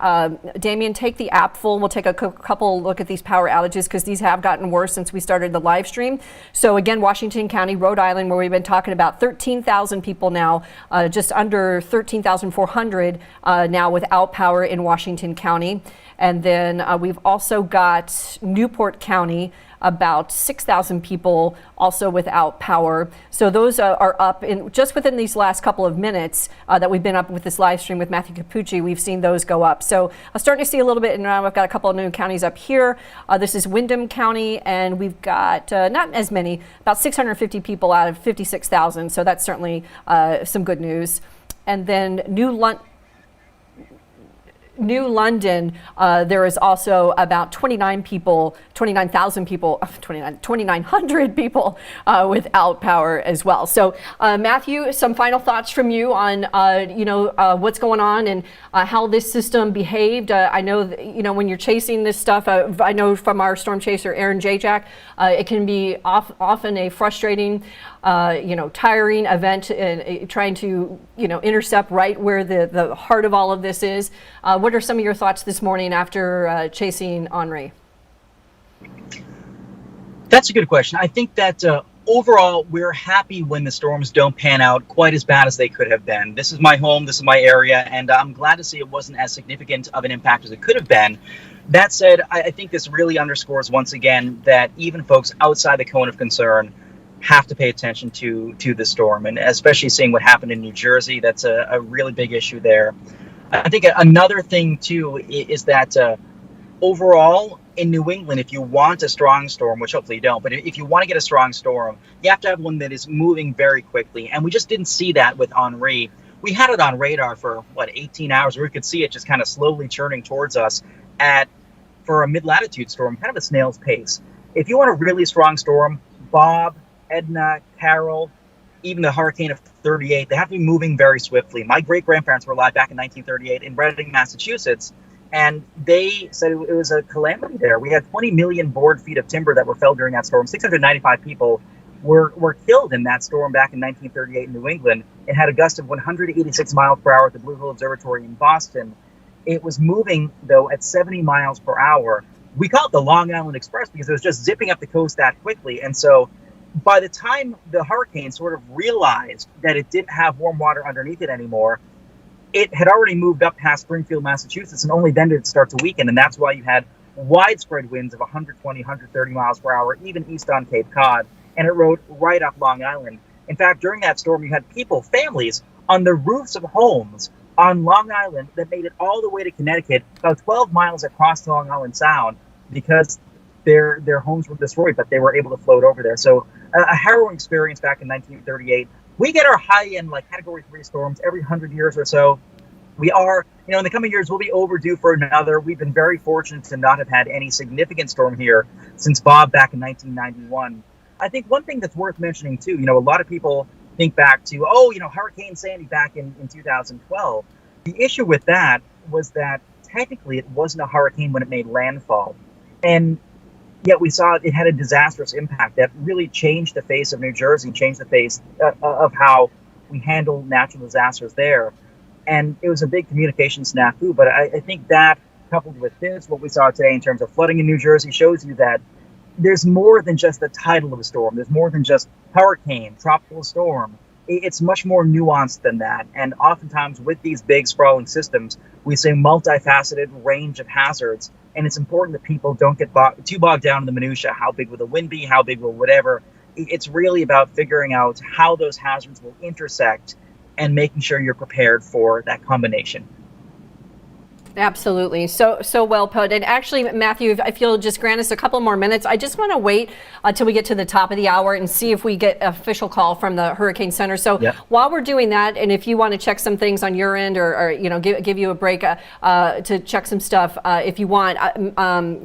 Damien, take the app full. We'll take a couple look at these power outages because these have gotten worse since we started the live stream. So again, Washington County, Rhode Island, where we've been talking about 13,000 people now, just under 13,400 now without power in Washington County. And then we've also got Newport County, about 6,000 people also without power. So those are up in just within these last couple of minutes that we've been up with this live stream with Matthew Capucci. We've seen those go up. So I'm starting to see a little bit, and now I've got a couple of new counties up here. This is Windham County, and we've got not as many, about 650 people out of 56,000. So that's certainly some good news. And then New London, there is also about 29,000 people, 2,900 people without power as well. So Matthew, some final thoughts from you on, what's going on and how this system behaved. I know, when you're chasing this stuff, I know from our storm chaser, Aaron Jajak, it can be often a frustrating, tiring event, trying to, intercept right where the heart of all of this is. What are some of your thoughts this morning after chasing Henri? That's a good question. I think that overall, we're happy when the storms don't pan out quite as bad as they could have been. This is my home, this is my area, and I'm glad to see it wasn't as significant of an impact as it could have been. That said, I think this really underscores once again that even folks outside the cone of concern have to pay attention to the storm, and especially seeing what happened in New Jersey. That's a really big issue there. I think another thing too is that overall in New England, if you want a strong storm, which hopefully you don't, but if you want to get a strong storm, you have to have one that is moving very quickly. And we just didn't see that with Henri. We had it on radar for 18 hours, where we could see it just kind of slowly churning towards us for a mid-latitude storm, kind of a snail's pace. If you want a really strong storm, Bob, Edna, Carol, even the hurricane of 38, they have to be moving very swiftly. My great-grandparents were alive back in 1938 in Reading, Massachusetts, and they said it was a calamity there. We had 20 million board feet of timber that were felled during that storm. 695 people were killed in that storm back in 1938 in New England. It had a gust of 186 miles per hour at the Blue Hill Observatory in Boston. It was moving, though, at 70 miles per hour. We call it the Long Island Express because it was just zipping up the coast that quickly. And so by the time the hurricane sort of realized that it didn't have warm water underneath it anymore, it had already moved up past Springfield, Massachusetts, and only then did it start to weaken. And that's why you had widespread winds of 120, 130 miles per hour, even east on Cape Cod. And it rode right up Long Island. In fact, during that storm, you had people, families, on the roofs of homes on Long Island that made it all the way to Connecticut, about 12 miles across the Long Island Sound, because their homes were destroyed, but they were able to float over there. So a harrowing experience back in 1938. We get our high-end, Category 3 storms every 100 years or so. We are, in the coming years, we'll be overdue for another. We've been very fortunate to not have had any significant storm here since Bob back in 1991. I think one thing that's worth mentioning, too, a lot of people think back to, Hurricane Sandy back in 2012. The issue with that was that technically it wasn't a hurricane when it made landfall. And yet we saw it had a disastrous impact that really changed the face of New Jersey, changed the face of how we handle natural disasters there. And it was a big communication snafu. But I think that, coupled with this, what we saw today in terms of flooding in New Jersey, shows you that there's more than just the title of a storm. There's more than just hurricane, tropical storm. It's much more nuanced than that. And oftentimes with these big sprawling systems, we see a multifaceted range of hazards. And it's important that people don't get too bogged down in the minutia. How big will the wind be? How big will whatever? It's really about figuring out how those hazards will intersect and making sure you're prepared for that combination. Absolutely. So well put. And actually, Matthew, if you'll just grant us a couple more minutes, I just want to wait until we get to the top of the hour and see if we get an official call from the Hurricane Center. So while we're doing that, and if you want to check some things on your end, or you know, give you a break to check some stuff if you want.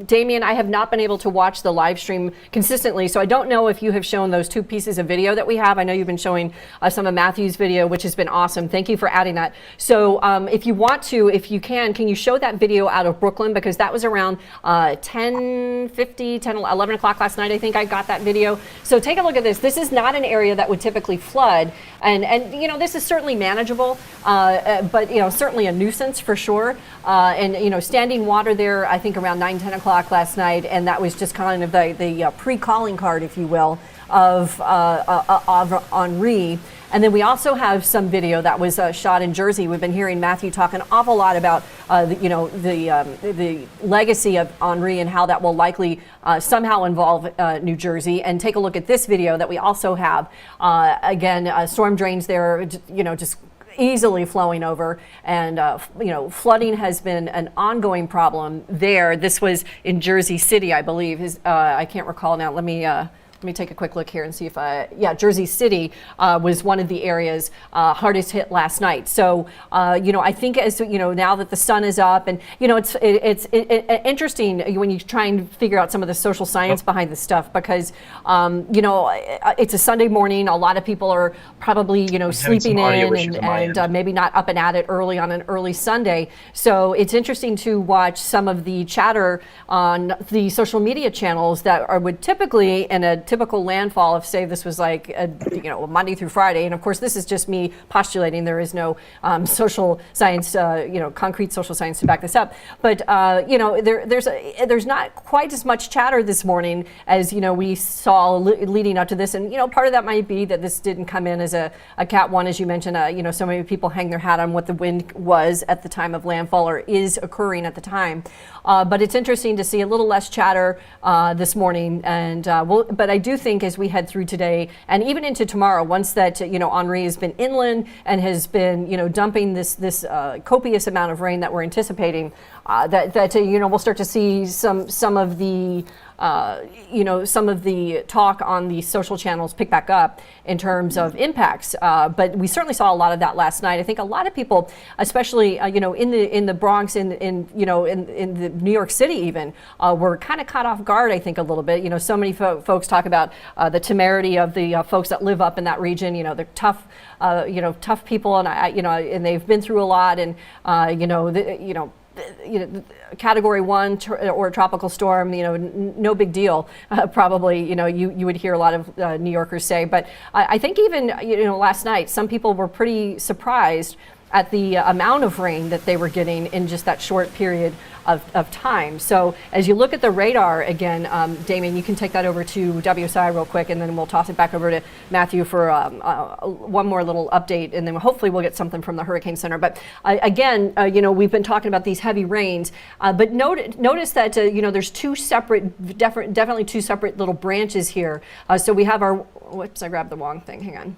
Damien, I have not been able to watch the live stream consistently, so I don't know if you have shown those 2 pieces of video that we have. I know you've been showing some of Matthew's video, which has been awesome. Thank you for adding that. So if you want to, if you can you show that video out of Brooklyn, because that was around 10:50, 11 o'clock last night, I think I got that video. So take a look at this. This is not an area that would typically flood, and you know, this is certainly manageable, but you know, certainly a nuisance for sure. And you know, standing water there, I think around 9, 10 o'clock last night, and that was just kind of the pre-calling card, if you will, of Henri. And then we also have some video that was shot in Jersey. We've been hearing Matthew talk an awful lot about the legacy of Henri and how that will likely somehow involve New Jersey. And take a look at this video that we also have. Again, storm drains there, you know, just easily flowing over, and you know, flooding has been an ongoing problem there. This was in Jersey City, I believe. I can't recall now. Let me take a quick look here and see if Jersey City was one of the areas hardest hit last night. So, you know, I think as you know, now that the sun is up, and you know, it's interesting when you try and figure out some of the social science behind this stuff, because you know, it's a Sunday morning. A lot of people are probably, you know, sleeping in and maybe not up and at it early on an early Sunday. So it's interesting to watch some of the chatter on the social media channels that would typically, in a typical landfall, if say this was like a Monday through Friday, and of course this is just me postulating, there is no social science, concrete social science to back this up, but you know, there's not quite as much chatter this morning as, you know, we saw leading up to this. And you know, part of that might be that this didn't come in as a Cat 1, as you mentioned. You know, so many people hang their hat on what the wind was at the time of landfall, or is occurring at the time. But it's interesting to see a little less chatter this morning, and but I do think as we head through today and even into tomorrow, once that Henri has been inland and has been dumping this copious amount of rain that we're anticipating, that we'll start to see some of the some of the talk on the social channels pick back up in terms of impacts. But we certainly saw a lot of that last night. I think a lot of people, especially in the Bronx, in the New York City even, were kind of caught off guard, I think, a little bit. You know, so many folks talk about the temerity of the folks that live up in that region. You know, they're tough, tough people, and and they've been through a lot, and Category 1 or tropical storm, no big deal. Probably, you would hear a lot of New Yorkers say. But I think even, last night, some people were pretty surprised at the amount of rain that they were getting in just that short period of time. So as you look at the radar again, Damien, you can take that over to WSI real quick, and then we'll toss it back over to Matthew for one more little update, and then hopefully we'll get something from the Hurricane Center. But again, we've been talking about these heavy rains, but notice that there's definitely two separate little branches here. So we have our, whoops, I grabbed the wrong thing, hang on.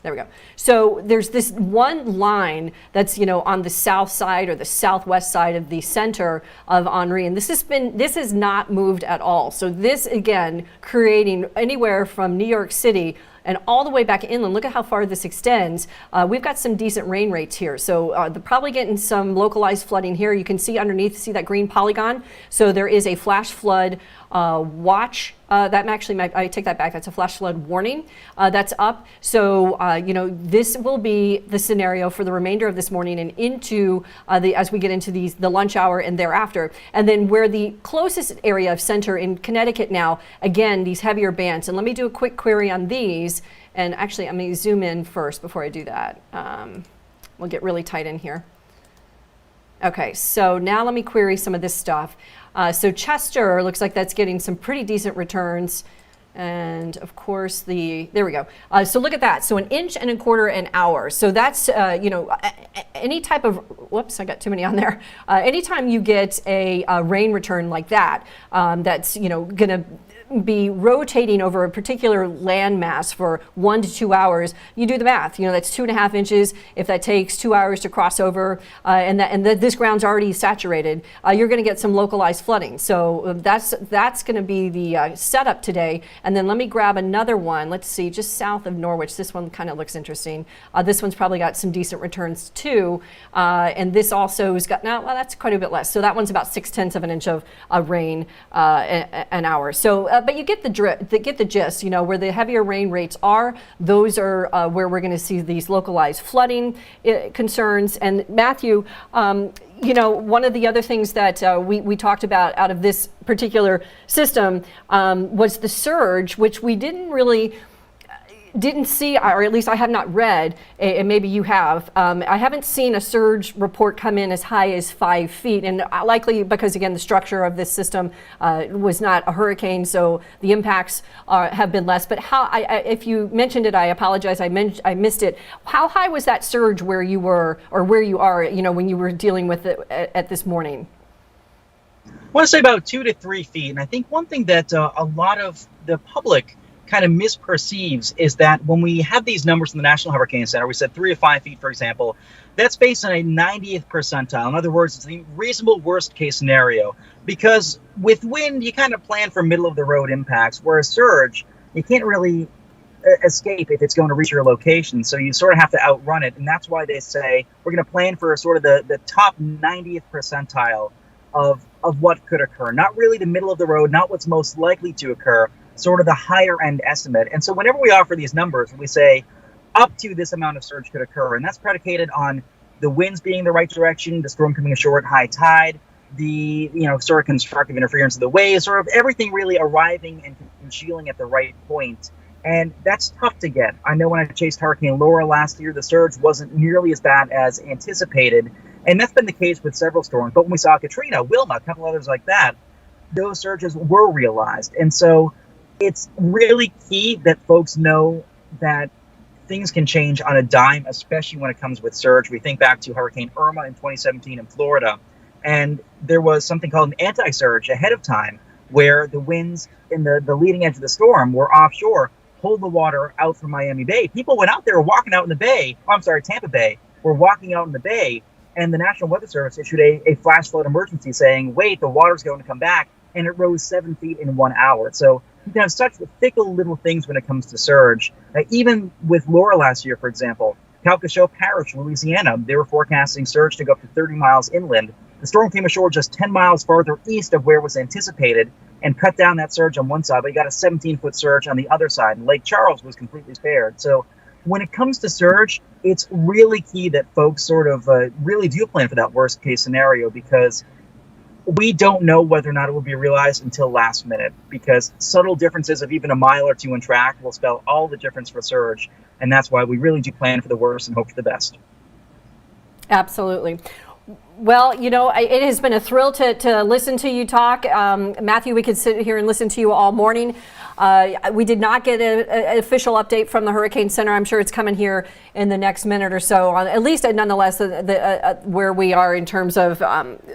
There we go. So there's this one line that's, on the south side or the southwest side of the center of Henri, and this has not moved at all. So this, again, creating anywhere from New York City and all the way back inland. Look at how far this extends. We've got some decent rain rates here. So they're probably getting some localized flooding here. You can see underneath, see that green polygon? So there is a flash flood watch. That actually, I take that back. That's a flash flood warning that's up. So, this will be the scenario for the remainder of this morning and into as we get into the lunch hour and thereafter. And then where the closest area of center in Connecticut now, again, these heavier bands. And let me do a quick query on these. And actually, I'm going to zoom in first before I do that. We'll get really tight in here. Okay, so now let me query some of this stuff. So Chester looks like that's getting some pretty decent returns. And of course, there we go. So look at that. So 1.25 inches an hour. So that's, any type of, whoops, I got too many on there. Anytime you get a rain return like that, that's, going to be rotating over a particular landmass for 1 to 2 hours, you do the math. That's 2.5 inches. If that takes 2 hours to cross over, and this ground's already saturated, you're going to get some localized flooding. So that's going to be the setup today. And then let me grab another one. Let's see, just south of Norwich. This one kind of looks interesting. This one's probably got some decent returns too. And this also has got, that's quite a bit less. So that one's about 0.6 of an inch of rain an hour. So, but you get the gist, where the heavier rain rates are, those are where we're going to see these localized flooding concerns. And Matthew, one of the other things that we talked about out of this particular system was the surge, which we didn't see, or at least I have not read, and maybe you have. I haven't seen a surge report come in as high as 5 feet, and likely because, again, the structure of this system was not a hurricane, so the impacts have been less. But if you mentioned it, I apologize, I missed it. How high was that surge where you were, or where you are, when you were dealing with it at this morning? I want to say about 2 to 3 feet, and I think one thing that a lot of the public kind of misperceives is that when we have these numbers from the National Hurricane Center, we said 3 to 5 feet, for example, that's based on a 90th percentile. In other words, it's the reasonable worst case scenario, because with wind, you kind of plan for middle of the road impacts, whereas surge, you can't really escape if it's going to reach your location. So you sort of have to outrun it. And that's why they say we're going to plan for sort of the top 90th percentile of what could occur, not really the middle of the road, not what's most likely to occur, sort of the higher end estimate. And so whenever we offer these numbers, we say up to this amount of surge could occur. And that's predicated on the winds being the right direction, the storm coming ashore at high tide, the sort of constructive interference of the waves, sort of everything really arriving and congealing at the right point. And that's tough to get. I know when I chased Hurricane Laura last year, the surge wasn't nearly as bad as anticipated. And that's been the case with several storms. But when we saw Katrina, Wilma, a couple others like that, those surges were realized. And so it's really key that folks know that things can change on a dime, especially when it comes with surge. We think back to Hurricane Irma in 2017 in Florida, and there was something called an anti-surge ahead of time, where the winds in the leading edge of the storm were offshore, pulled the water out from Miami Bay. People went out there, walking out in the bay, Tampa Bay, were walking out in the bay, and the National Weather Service issued a flash flood emergency saying, wait, the water's going to come back, and it rose 7 feet in 1 hour. So you can have such fickle little things when it comes to surge. Even with Laura last year, for example, Calcasieu Parish, Louisiana, they were forecasting surge to go up to 30 miles inland. The storm came ashore just 10 miles farther east of where it was anticipated and cut down that surge on one side, but you got a 17-foot surge on the other side. And Lake Charles was completely spared. So when it comes to surge, it's really key that folks sort of really do plan for that worst case scenario, because we don't know whether or not it will be realized until last minute, because subtle differences of even a mile or two in track will spell all the difference for surge. And that's why we really do plan for the worst and hope for the best. Absolutely. Well, it has been a thrill to listen to you talk. Matthew, we could sit here and listen to you all morning. We did not get an official update from the Hurricane Center. I'm sure it's coming here in the next minute or so, at least nonetheless, where we are in terms of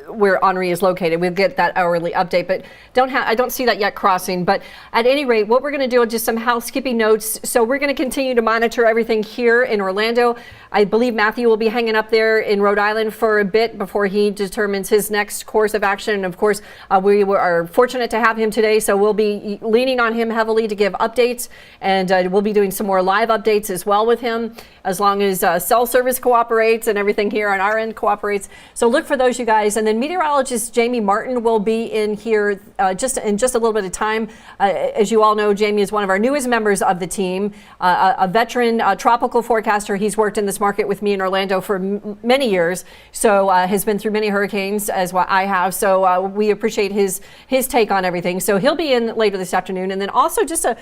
where Henri is located. We'll get that hourly update, but I don't see that yet crossing. But at any rate, what we're going to do is just some housekeeping notes. So we're going to continue to monitor everything here in Orlando. I believe Matthew will be hanging up there in Rhode Island for a bit before he determines his next course of action. And of course, we are fortunate to have him today, so we'll be leaning on him heavily to give updates, and we'll be doing some more live updates as well with him, as long as cell service cooperates and everything here on our end cooperates. So look for those, you guys. And then meteorologist Jamie Martin will be in here in just a little bit of time. As you all know, Jamie is one of our newest members of the team, a veteran tropical forecaster. He's worked in this market with me in Orlando for many years, so has been through many hurricanes as what I have. So we appreciate his take on everything. So he'll be in later this afternoon, and then also, just a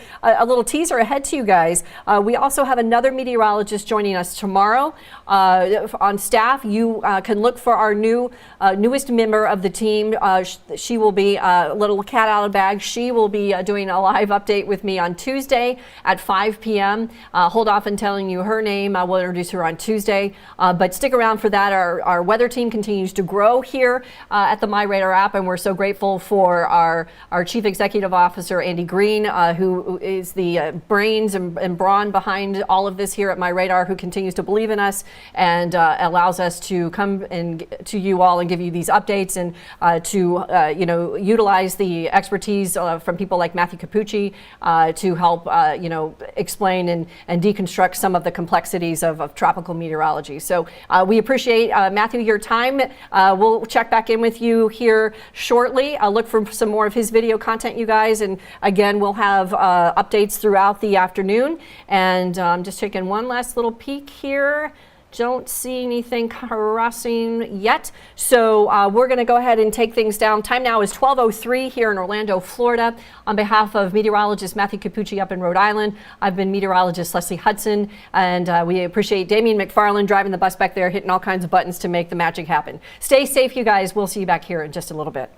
little teaser ahead to you guys, we also have another meteorologist joining us tomorrow on staff. You can look for our newest member of the team. She will be a little cat out of the bag. She will be doing a live update with me on Tuesday at 5 p.m. Hold off on telling you her name. I will introduce her on Tuesday, but stick around for that. Our weather team continues to grow here at the MyRadar app, and we're so grateful for our Chief Executive Officer, Andy Green, who is the brains and brawn behind all of this here at MyRadar, who continues to believe in us and allows us to come to you all and give you these updates, and to utilize the expertise from people like Matthew Capucci to help explain and deconstruct some of the complexities of tropical meteorology. So we appreciate, Matthew, your time. We'll check back in with you here shortly. I'll look for some more of his video content, you guys, and again, we'll have updates throughout the afternoon. And I'm just taking one last little peek here. Don't see anything crossing yet. So we're going to go ahead and take things down. Time now is 12:03 here in Orlando, Florida. On behalf of meteorologist Matthew Capucci up in Rhode Island, I've been meteorologist Leslie Hudson, and we appreciate Damian McFarland driving the bus back there, hitting all kinds of buttons to make the magic happen. Stay safe, you guys. We'll see you back here in just a little bit.